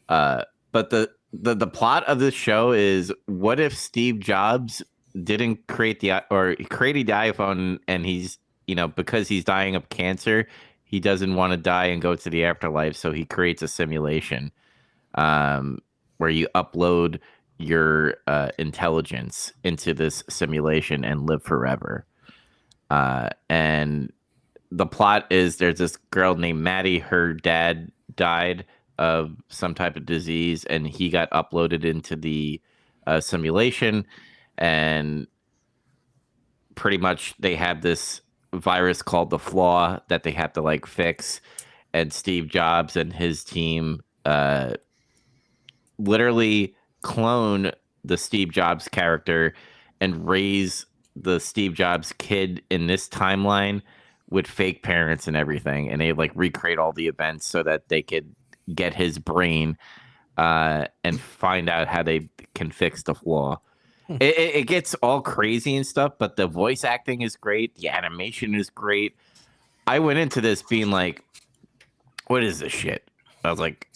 But the plot of this show is, what if Steve Jobs didn't create he created the iPhone, and he's, because he's dying of cancer, he doesn't want to die and go to the afterlife, so he creates a simulation where you upload your intelligence into this simulation and live forever. And the plot is, there's this girl named Maddie. Her dad died of some type of disease, and he got uploaded into the simulation. And pretty much they have this virus called the Flaw that they have to like fix. And Steve Jobs and his team literally clone the Steve Jobs character and raise the Steve Jobs kid in this timeline with fake parents and everything, and they like recreate all the events so that they could get his brain and find out how they can fix the Flaw. It gets all crazy and stuff, but the voice acting is great, the animation is great. I went into this being like, what is this shit? I was like,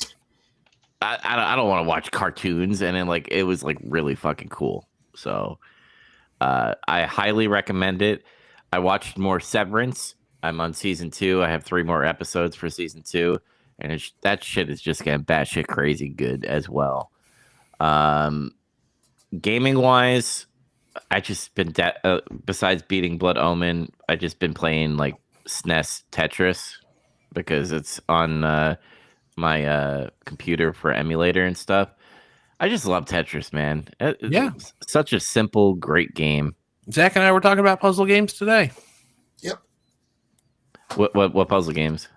I don't want to watch cartoons, and then like it was like really fucking cool. So I highly recommend it. I watched more Severance. I'm on season 2. I have 3 more episodes for season 2, and that shit is just getting batshit crazy good as well. Gaming wise, I just been besides beating Blood Omen, I just been playing like SNES Tetris because it's on my computer for emulator and stuff. I just love Tetris, man. It's such a simple, great game. Zach and I were talking about puzzle games today. Yep. What puzzle games?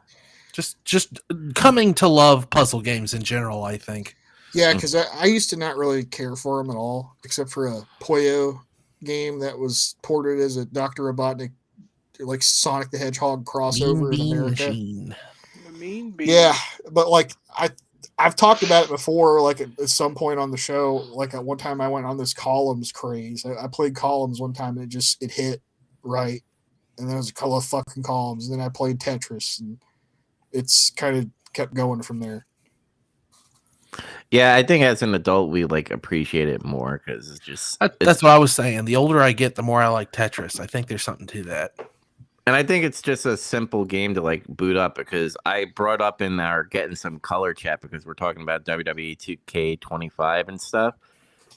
Just coming to love puzzle games in general, I think. Yeah, because I used to not really care for them at all, except for a Puyo game that was ported as a Dr. Robotnik, like Sonic the Hedgehog crossover in America. Machine. The mean bean. Yeah, but like I've talked about it before, like at some point on the show. Like at one time I went on this columns craze. I played columns one time and it hit right. And then it was a couple of fucking columns. And then I played Tetris, and it's kind of kept going from there. Yeah, I think as an adult we like appreciate it more because that's what I was saying. The older I get, the more I like Tetris. I think there's something to that. And I think it's just a simple game to like boot up, because I brought up in our getting some color chat because we're talking about WWE 2K25 and stuff.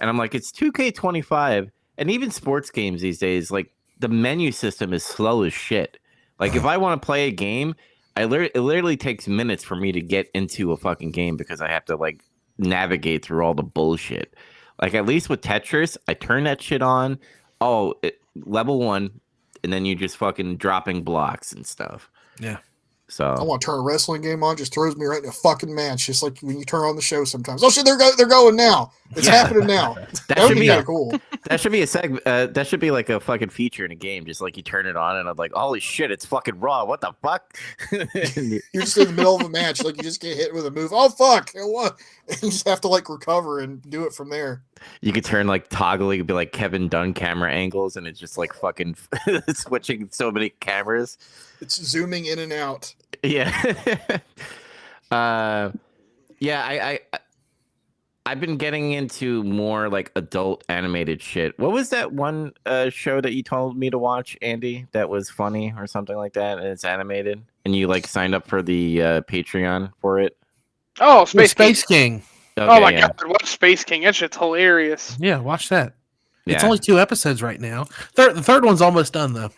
And I'm like, it's 2K25, and even sports games these days, like the menu system is slow as shit. Like if I want to play a game, it literally takes minutes for me to get into a fucking game because I have to like navigate through all the bullshit. Like at least with Tetris, I turn that shit on. Level 1. And then you just fucking dropping blocks and stuff. Yeah. So I want to turn a wrestling game on, just throws me right in a fucking match, just like when you turn on the show sometimes. Oh shit, they're going now. It's happening now. That would be kind of cool. That should be a that should be like a fucking feature in a game. Just like you turn it on and I'm like, holy shit, it's fucking Raw. What the fuck? You're just in the middle of a match, like you just get hit with a move. Oh fuck! What? And you just have to like recover and do it from there. You could turn like toggle. You could be like Kevin Dunn camera angles, and it's just like fucking switching so many cameras. It's zooming in and out. Yeah. Yeah. I've been getting into more like adult animated shit. What was that one show that you told me to watch, Andy? That was funny or something like that, and it's animated, and you like signed up for the Patreon for it. Oh, Space King. Okay, oh my god, watch Space King. That shit's hilarious. Yeah, watch that. Yeah. It's only 2 episodes right now. The third one's almost done though.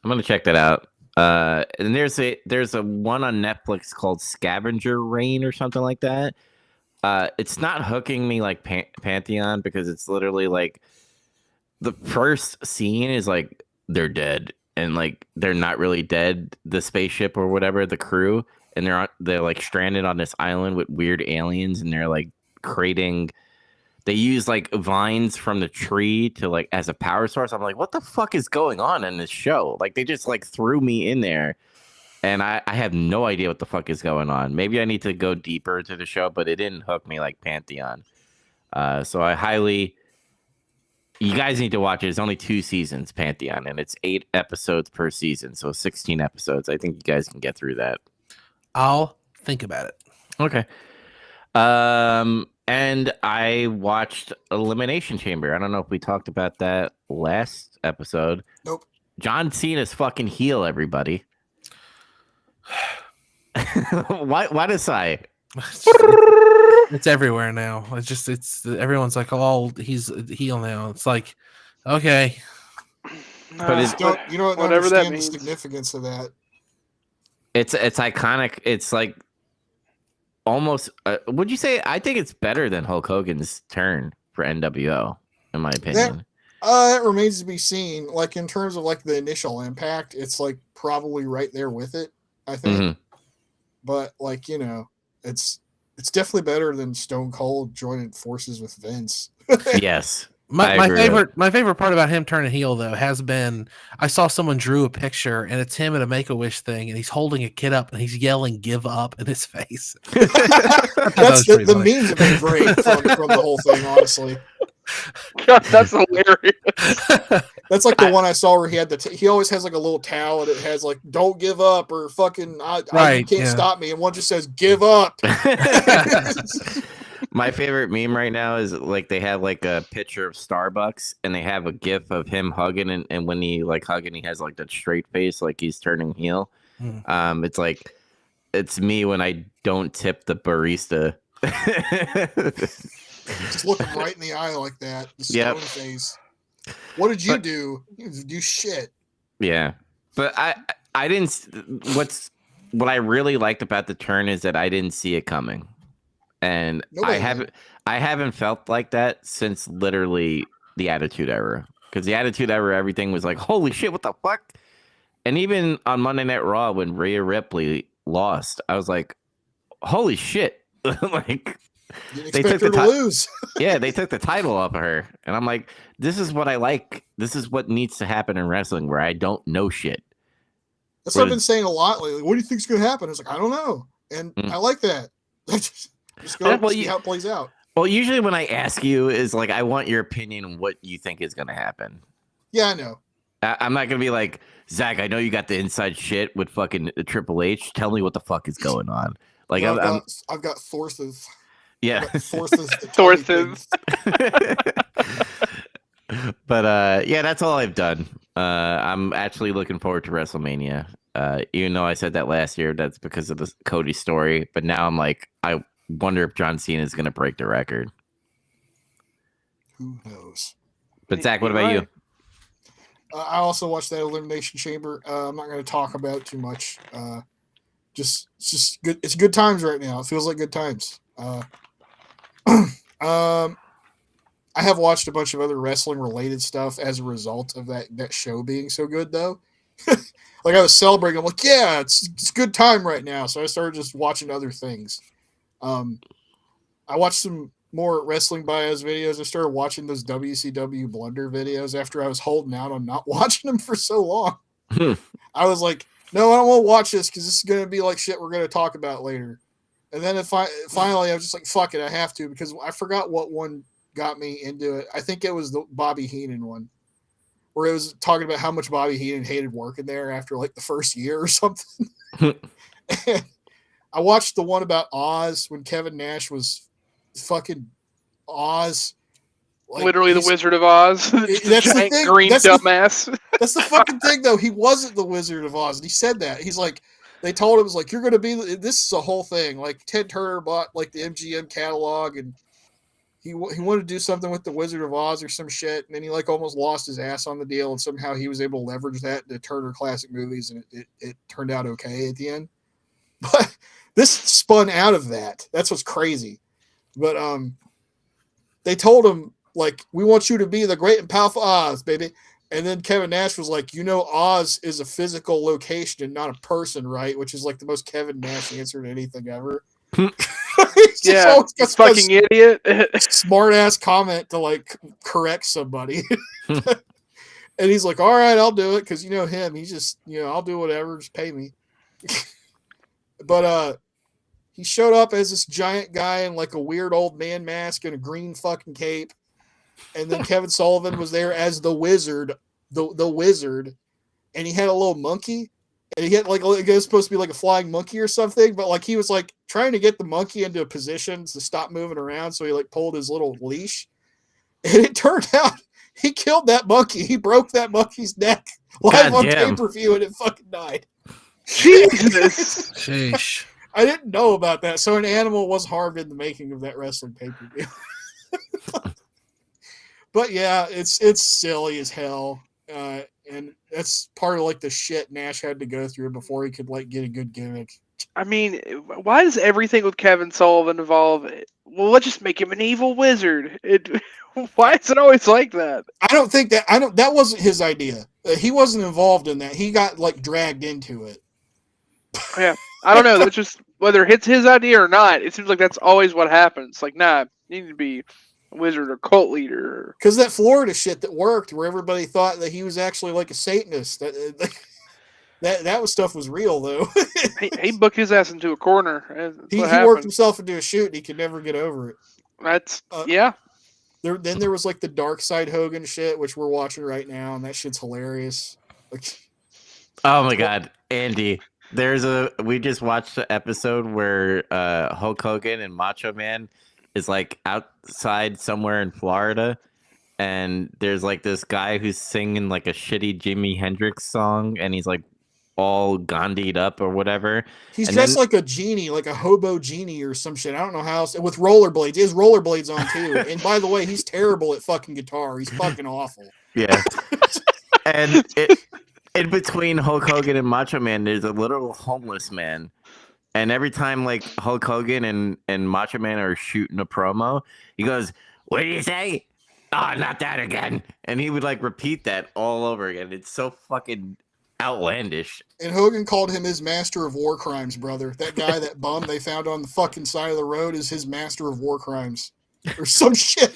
I'm gonna check that out. And there's a one on Netflix called Scavenger Reign or something like that. It's not hooking me like Pantheon, because it's literally like the first scene is like they're dead, and like they're not really dead, the spaceship or whatever, the crew, and they're like stranded on this island with weird aliens, and they're like they use like vines from the tree to like as a power source. I'm like, what the fuck is going on in this show? Like they just like threw me in there, and I have no idea what the fuck is going on. Maybe I need to go deeper into the show, but it didn't hook me like Pantheon. So you guys need to watch it. It's only 2 seasons, Pantheon, and it's 8 episodes per season, so 16 episodes. I think you guys can get through that. I'll think about it. Okay. And I watched Elimination Chamber. I don't know if we talked about that last episode. Nope. John Cena's fucking heel, everybody. Why does I? It's everywhere now. It's everyone's like, oh, he's a heel now. It's like, okay. But it's you don't whatever that understand the means. significance of that. It's iconic. It's like almost. Would you say? I think it's better than Hulk Hogan's turn for NWO, in my opinion. That remains to be seen. Like in terms of like the initial impact, it's like probably right there with it. I think. Mm-hmm. But like it's definitely better than Stone Cold joining forces with Vince. Yes. My favorite part about him turning heel though has been I saw someone drew a picture and it's him at a Make-A-Wish thing and he's holding a kid up and he's yelling "Give up" in his face. That's the memes have been great from the whole thing, honestly. God, that's hilarious. That's like the one I saw where he had he always has like a little towel and it has like "Don't give up" or "Fucking you can't stop me," and one just says "Give up." My favorite meme right now is like they have like a picture of Starbucks and they have a gif of him hugging and when he like hugging he has like that straight face like he's turning heel. It's like it's me when I don't tip the barista. Just look him right in the eye like that. The stone face. What did you do? You didn't do shit. Yeah. But I didn't what I really liked about the turn is that I didn't see it coming. And I haven't felt like that since literally the Attitude Era. Because the Attitude Era, everything was like, holy shit, what the fuck? And even on Monday Night Raw, when Rhea Ripley lost, I was like, holy shit. Like, they took her to lose. Yeah, they took the title off of her. And I'm like, this is what I like. This is what needs to happen in wrestling where I don't know shit. That's what I've been saying a lot lately. What do you think's going to happen? It's like, I don't know. And I like that. Just go see how it plays out. Well, usually when I ask you is like, I want your opinion on what you think is going to happen. Yeah, I know. I'm not going to be like, Zach, I know you got the inside shit with fucking Triple H. Tell me what the fuck is going on. Like, well, I've got sources. Yeah. Sources. But yeah, that's all I've done. I'm actually looking forward to WrestleMania. Even though I said that last year, that's because of the Cody story. But now I'm like, I wonder if John Cena is going to break the record. Who knows? But Zach, what about you? I also watched that Elimination Chamber. I'm not going to talk about it too much. It's just good. It's good times right now. It feels like good times. I have watched a bunch of other wrestling related stuff as a result of that show being so good, though. Like I was celebrating. I'm like, yeah, it's good time right now. So I started just watching other things. I watched some more wrestling bios videos. I started watching those WCW Blunder videos after I was holding out on not watching them for so long. I was like, no, I don't want to watch this because this is going to be like shit we're going to talk about later. And then finally, I was just like, fuck it, I have to, because I forgot what one got me into it. I think it was the Bobby Heenan one, where it was talking about how much Bobby Heenan hated working there after like the first year or something. And I watched the one about Oz when Kevin Nash was fucking Oz. Like, literally the Wizard of Oz. That's the thing. Green dumbass. That's the fucking thing, though. He wasn't the Wizard of Oz. And he said that. He's like, they told him, it was like, you're going to be, this is a whole thing. Like, Ted Turner bought like the MGM catalog and he wanted to do something with the Wizard of Oz or some shit. And then he like almost lost his ass on the deal. And somehow he was able to leverage that into Turner Classic Movies. And it turned out okay at the end. But this spun out of that. That's what's crazy. But they told him, like, we want you to be the great and powerful Oz, baby. And then Kevin Nash was like, Oz is a physical location and not a person, right? Which is like the most Kevin Nash answer to anything ever. Yeah, you fucking idiot. Smart ass comment to like correct somebody. And he's like, all right, I'll do it. Cause him, he's just, I'll do whatever, just pay me. But he showed up as this giant guy in like a weird old man mask and a green fucking cape. And then Kevin Sullivan was there as the wizard, the wizard, and he had a little monkey. And he had like, it was supposed to be like a flying monkey or something, but like he was like trying to get the monkey into a position to stop moving around. So he like pulled his little leash. And it turned out he killed that monkey. He broke that monkey's neck live on pay-per-view and it fucking died. Jesus. Sheesh. I didn't know about that. So an animal was harmed in the making of that wrestling pay-per-view. But yeah, it's silly as hell. And that's part of like the shit Nash had to go through before he could like get a good gimmick. I mean, why does everything with Kevin Sullivan involve? Well, let's just make him an evil wizard. Why is it always like that? That wasn't his idea. He wasn't involved in that. He got like dragged into it. Yeah, I don't know. That's just whether it's his idea or not. It seems like that's always what happens. Like, nah, you need to be a wizard or cult leader. Because that Florida shit that worked, where everybody thought that he was actually like a Satanist. That stuff was real though. he booked his ass into a corner. He worked himself into a shoot and he could never get over it. That's yeah. Then there was like the Dark Side Hogan shit, which we're watching right now, and that shit's hilarious. Like, oh my god, Andy. We just watched the episode where Hulk Hogan and Macho Man is like outside somewhere in Florida, and there's like this guy who's singing like a shitty Jimi Hendrix song, and he's like all Gandhi'd up or whatever. He's dressed like a genie, like a hobo genie or some shit. I don't know how else. With rollerblades. He has rollerblades on too. And by the way, he's terrible at fucking guitar. He's fucking awful. Yeah. And in between Hulk Hogan and Macho Man, there's a literal homeless man. And every time like Hulk Hogan and Macho Man are shooting a promo, he goes, "What do you say? Oh, not that again." And he would like repeat that all over again. It's so fucking outlandish. And Hogan called him his master of war crimes, brother. That guy, that bum they found on the fucking side of the road is his master of war crimes. Or some shit.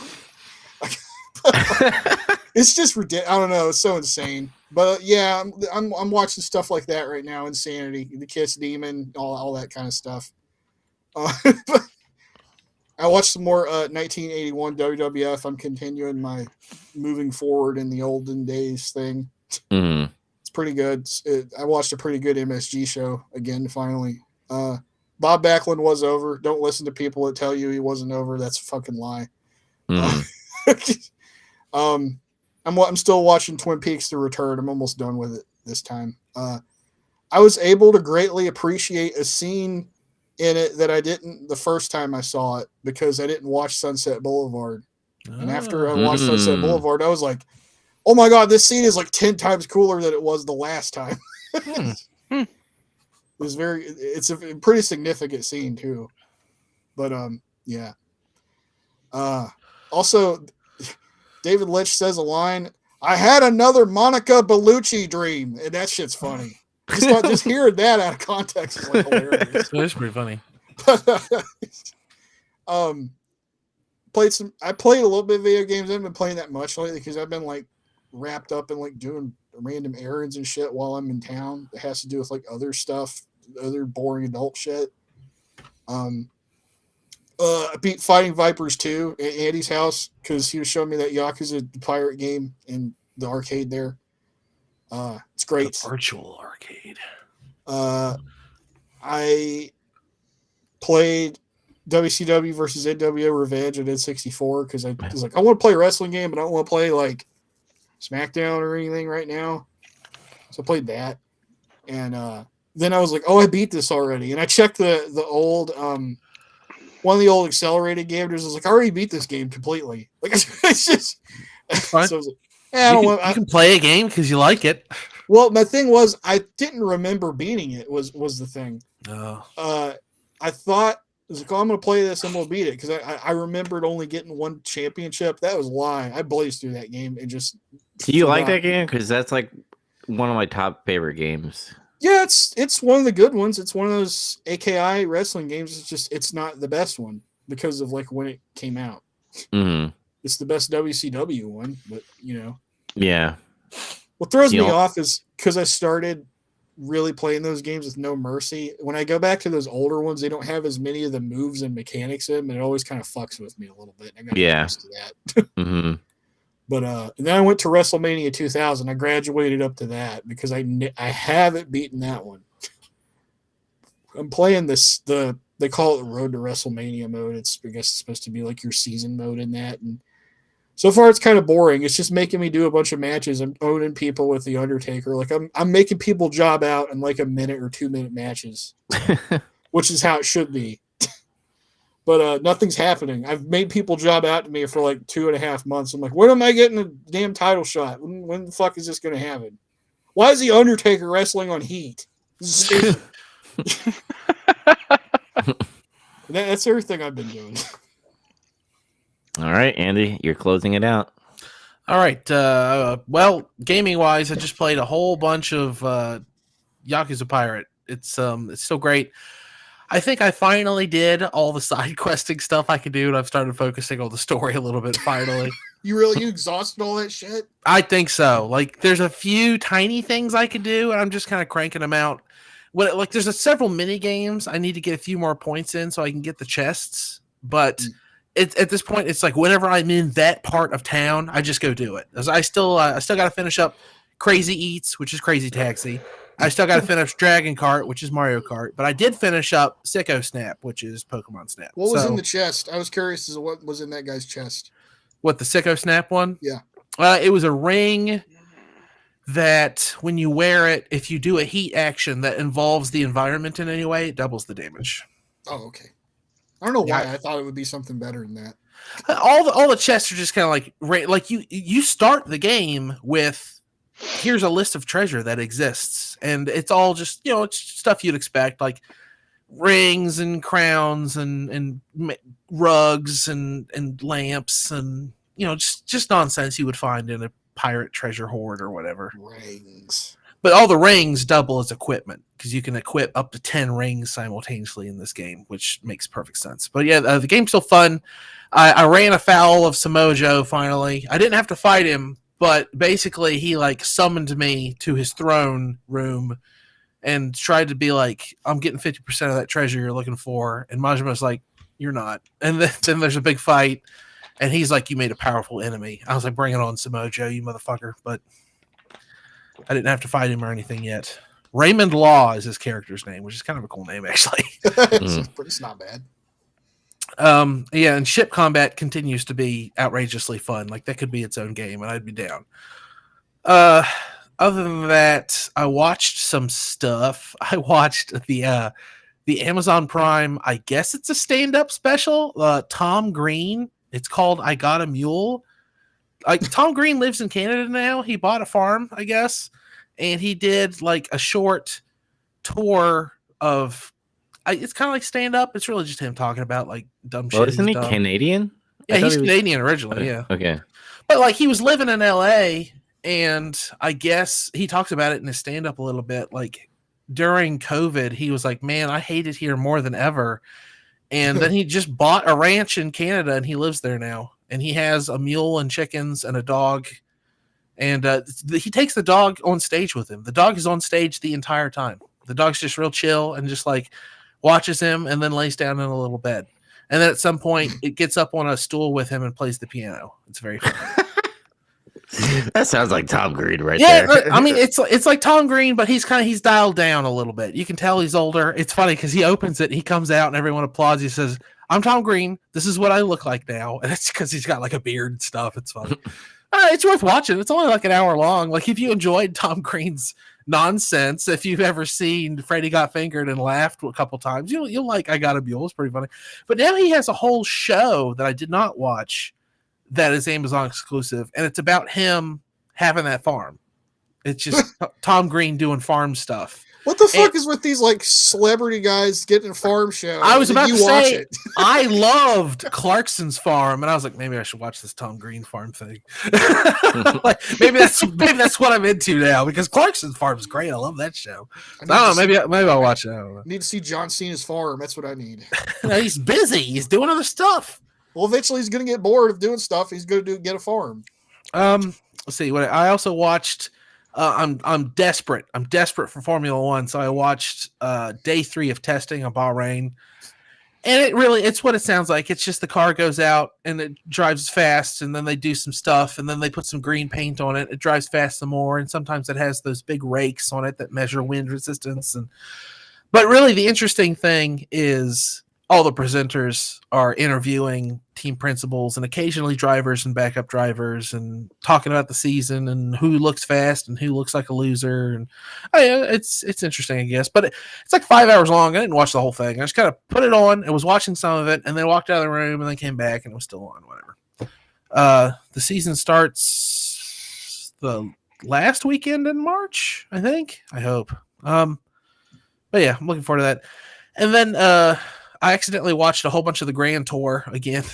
It's just ridiculous. I don't know. It's so insane. But yeah, I'm watching stuff like that right now. Insanity, the Kiss Demon, all that kind of stuff. But I watched some more 1981 WWF. I'm continuing my moving forward in the olden days thing. Mm-hmm. It's pretty good. I watched a pretty good MSG show again, finally. Bob Backlund was over. Don't listen to people that tell you he wasn't over. That's a fucking lie. Mm-hmm. I'm still watching Twin Peaks: The Return. I'm almost done with it this time. I was able to greatly appreciate a scene in it that I didn't the first time I saw it because I didn't watch Sunset Boulevard. And after I watched Sunset Boulevard, I was like, oh my God, this scene is like 10 times cooler than it was the last time. It's a pretty significant scene too. But yeah. Also, David Lynch says a line, "I had another Monica Bellucci dream," and that shit's funny. Just hearing that out of context is like hilarious. That's pretty funny. I played a little bit of video games. I haven't been playing that much lately because I've been like wrapped up in like doing random errands and shit while I'm in town. It has to do with like other stuff, other boring adult shit. I beat Fighting Vipers 2 at Andy's house because he was showing me that Yakuza pirate game in the arcade there. It's great. The virtual arcade. I played WCW versus NWO Revenge on N64 because I was like, I want to play a wrestling game, but I don't want to play like SmackDown or anything right now. So I played that. And then I was like, oh, I beat this already. And I checked the old one of the old accelerated gamers was like, I already beat this game completely. Like it's just so I was like, you can play a game because you like it. Well, my thing was I didn't remember beating it was the thing. Oh. I thought I was like, oh, I'm gonna play this, I'm gonna beat it because I remembered only getting one championship. That was a lie. I blazed through that game and just Do you like that game? Because that's like one of my top favorite games. Yeah, it's one of the good ones. It's one of those AKI wrestling games. It's not the best one because of like when it came out. Mm-hmm. It's the best WCW one, but you know. Yeah. What throws me off is because I started really playing those games with no mercy. When I go back to those older ones, they don't have as many of the moves and mechanics in them, and it always kind of fucks with me a little bit. I got used to that. Mm-hmm. But and then I went to WrestleMania 2000. I graduated up to that because I haven't beaten that one. I'm playing this they call it Road to WrestleMania mode. I guess it's supposed to be like your season mode in that, and so far it's kind of boring. It's just making me do a bunch of matches. I'm owning people with the Undertaker. Like I'm making people job out in like a minute or 2 minute matches, which is how it should be. But nothing's happening. I've made people job out to me for like 2.5 months. I'm like, when am I getting a damn title shot? When the fuck is this going to happen? Why is the Undertaker wrestling on Heat? That's everything I've been doing. All right, Andy, you're closing it out. All right. Well, gaming wise, I just played a whole bunch of Yakuza Pirate. It's still great. I think I finally did all the side questing stuff I could do, and I've started focusing on the story a little bit finally. You exhausted all that shit? I think so. Like, there's a few tiny things I could do, and I'm just kind of cranking them out. There's several mini games I need to get a few more points in so I can get the chests, but at this point, it's like whenever I'm in that part of town, I just go do it. I still got to finish up Crazy Eats, which is Crazy Taxi. I still got to finish Dragon Kart, which is Mario Kart, but I did finish up Sicko Snap, which is Pokemon Snap. What was in the chest? I was curious as to what was in that guy's chest. What, the Sicko Snap one? Yeah. It was a ring that when you wear it, if you do a heat action that involves the environment in any way, it doubles the damage. Oh, okay. I don't know why I thought it would be something better than that. All the chests are just kind of like you start the game with, here's a list of treasure that exists, and it's all just, it's stuff you'd expect, like rings and crowns and rugs and lamps and just nonsense you would find in a pirate treasure hoard or whatever. Rings. But all the rings double as equipment because you can equip up to 10 rings simultaneously in this game, which makes perfect sense. But yeah, the game's still fun. I ran afoul of Samoa Joe finally. I didn't have to fight him, but basically he summoned me to his throne room and tried to be like, I'm getting 50% of that treasure you're looking for. And Majimo's like, you're not. And then there's a big fight. And he's like, you made a powerful enemy. I was like, bring it on, Samoa Joe, you motherfucker. But I didn't have to fight him or anything yet. Raymond Law is his character's name, which is kind of a cool name, actually. It's not bad. Yeah, and ship combat continues to be outrageously fun. Like, that could be its own game, and I'd be down. Other than that, I watched some stuff. I watched the Amazon Prime, I guess it's a stand-up special, Tom Green. It's called I Got a Mule. Tom Green lives in Canada now. He bought a farm, I guess, and he did a short tour of. It's kind of like stand-up. It's really just him talking about dumb shit. Well, isn't he Canadian? Yeah, he's Canadian originally. Yeah. Okay. But he was living in LA, and I guess he talks about it in his stand-up a little bit. During COVID, he was like, "Man, I hate it here more than ever." And then he just bought a ranch in Canada, and he lives there now. And he has a mule and chickens and a dog. And he takes the dog on stage with him. The dog is on stage the entire time. The dog's just real chill and just watches him and then lays down in a little bed. And then at some point, it gets up on a stool with him and plays the piano. It's very fun. That sounds like Tom Green there. I mean, it's like Tom Green, but he's dialed down a little bit. You can tell he's older. It's funny because he opens it, he comes out, and everyone applauds. He says, "I'm Tom Green. This is what I look like now," and it's because he's got a beard and stuff. It's funny. It's worth watching. It's only an hour long. If you enjoyed Tom Green's nonsense, if you've ever seen Freddy Got Fingered and laughed a couple times, you'll like I Got a Mule. It's pretty funny. But now he has a whole show that I did not watch that is Amazon exclusive, and it's about him having that farm. It's just Tom Green doing farm stuff. What the fuck is with these celebrity guys getting a farm show? I was about to say, I loved Clarkson's farm, and I was like, maybe I should watch this Tom Green farm thing. maybe that's what I'm into now, because Clarkson's farm is great. I love that show. I don't know. Maybe I'll watch it. I don't know. I need to see John Cena's farm. That's what I need. No, he's busy. He's doing other stuff. Well, eventually he's going to get bored of doing stuff. He's going to get a farm. Let's see. What I also watched I'm desperate. I'm desperate for Formula One, so I watched day 3 of testing on Bahrain. And it's what it sounds like. It's just the car goes out and it drives fast, and then they do some stuff, and then they put some green paint on it. It drives fast some more, and sometimes it has those big rakes on it that measure wind resistance. But really, the interesting thing is all the presenters are interviewing team principals and occasionally drivers and backup drivers and talking about the season and who looks fast and who looks like a loser. And it's interesting, I guess. But it's like 5 hours long. I didn't watch the whole thing. I just kind of put it on and was watching some of it, and then walked out of the room and then came back and it was still on. Whatever. The season starts the last weekend in March, I think. I hope. But yeah, I'm looking forward to that. And then I accidentally watched a whole bunch of the Grand Tour again.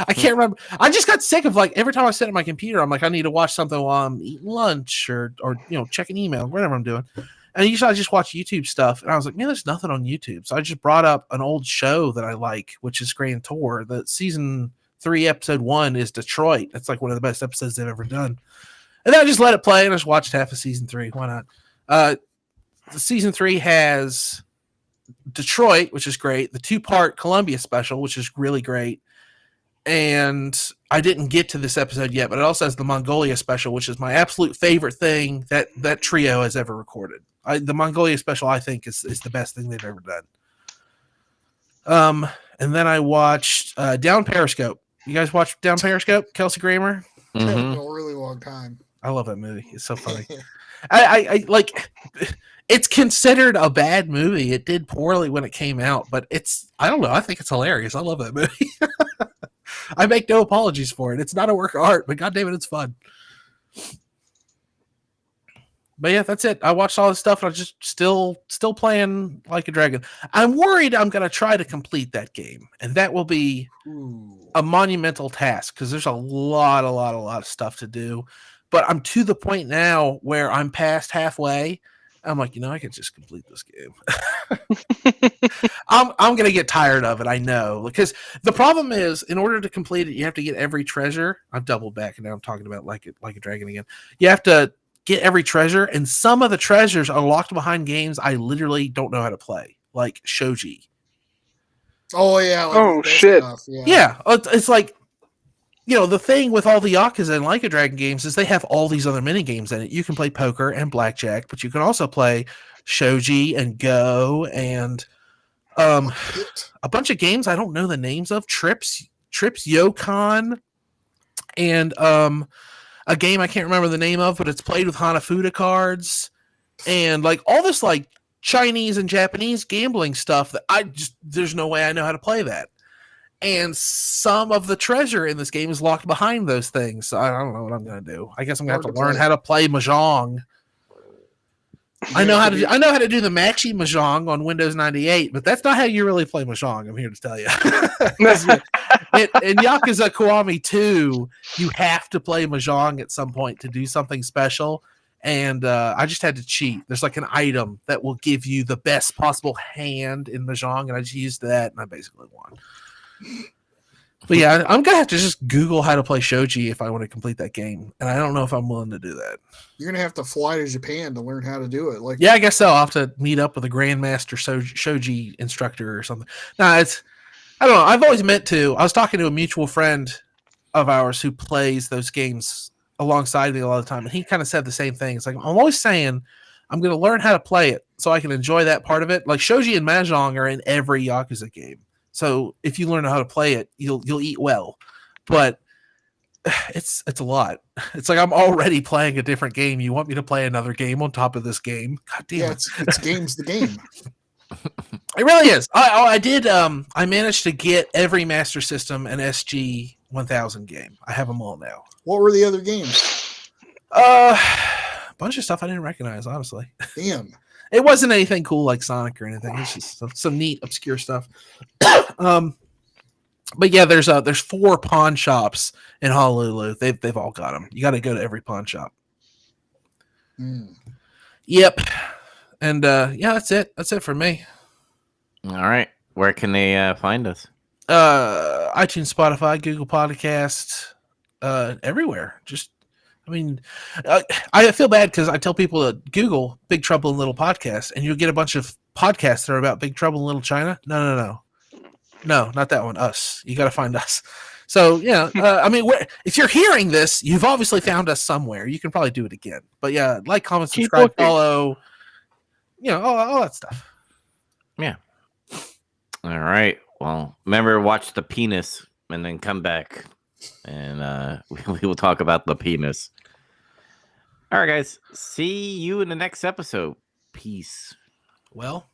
I can't remember. I just got sick of, like, every time I sit at my computer, I'm like, I need to watch something while I'm eating lunch or checking email, whatever I'm doing. And usually I just watch YouTube stuff. And I was like, man, there's nothing on YouTube. So I just brought up an old show that I like, which is Grand Tour. The season 3, episode 1 is Detroit. That's like one of the best episodes they've ever done. And then I just let it play and I just watched half of season 3. Why not? The season 3 has Detroit, which is great, the 2-part Columbia special, which is really great, and I didn't get to this episode yet, but it also has the Mongolia special, which is my absolute favorite thing that trio has ever recorded. The Mongolia special, I think, is the best thing they've ever done. And then I watched Down Periscope. You guys watch Down Periscope? Kelsey Grammer? Mm-hmm. A really long time. I love that movie. It's so funny. I like. It's considered a bad movie. It did poorly when it came out, but I don't know. I think it's hilarious. I love that movie. I make no apologies for it. It's not a work of art, but goddamn it, it's fun. But yeah, that's it. I watched all this stuff and I'm just still playing Like a Dragon. I'm worried I'm going to try to complete that game, and that will be a monumental task because there's a lot of stuff to do. But I'm to the point now where I'm past halfway. I'm like, I can just complete this game. I'm going to get tired of it, I know. Because the problem is, in order to complete it, you have to get every treasure. I've doubled back, and now I'm talking about like a Dragon again. You have to get every treasure, and some of the treasures are locked behind games I literally don't know how to play, like Shoji. Oh, yeah. Like shit. Stuff, yeah. It's like, the thing with all the Yakuza and Like a Dragon games is they have all these other mini games in it. You can play poker and blackjack, but you can also play Shoji and Go and a bunch of games I don't know the names of. Trips Yokon, and a game I can't remember the name of, but it's played with Hanafuda cards, and like all this like Chinese and Japanese gambling stuff that there's no way I know how to play that. And some of the treasure in this game is locked behind those things. So I don't know what I'm going to do. I guess I'm going to have to learn how to play Mahjong. I know how to do the Maxi Mahjong on Windows 98, but that's not how you really play Mahjong. I'm here to tell you. In Yakuza Kiwami 2, you have to play Mahjong at some point to do something special. And I just had to cheat. There's like an item that will give you the best possible hand in Mahjong, and I just used that, and I basically won. But yeah, I'm gonna have to just Google how to play Shoji if I want to complete that game, and I don't know if I'm willing to do that. You're gonna have to fly to Japan to learn how to do it. Yeah, I guess so. I'll have to meet up with a Grandmaster Shoji instructor or something. No, I don't know. I've always meant to. I was talking to a mutual friend of ours who plays those games alongside me a lot of the time, and he kind of said the same thing. It's like, I'm always saying I'm going to learn how to play it so I can enjoy that part of it. Like Shoji and Mahjong are in every Yakuza game. So if you learn how to play it, you'll eat well. But it's a lot. It's like I'm already playing a different game. You want me to play another game on top of this game? God damn it. It's game's the game. It really is. I did. I managed to get every Master System and SG 1000 game. I have them all now. What were the other games? A bunch of stuff I didn't recognize, honestly. Damn. It wasn't anything cool like Sonic or anything. It's just some neat, obscure stuff. But yeah, there's 4 pawn shops in Honolulu. They've all got them. You got to go to every pawn shop. Yep. And yeah, that's it. That's it for me. All right. Where can they find us? iTunes, Spotify, Google Podcast, everywhere. Just I mean, I feel bad because I tell people to Google Big Trouble in Little Podcast, and you'll get a bunch of podcasts that are about Big Trouble in Little China. No, not that one. Us. You got to find us. So yeah, I mean, if you're hearing this, you've obviously found us somewhere. You can probably do it again. But yeah, like, comment, subscribe, follow. All that stuff. Yeah. All right. Well, remember, watch the penis and then come back, and we will talk about the penis. All right, guys. See you in the next episode. Peace. Well.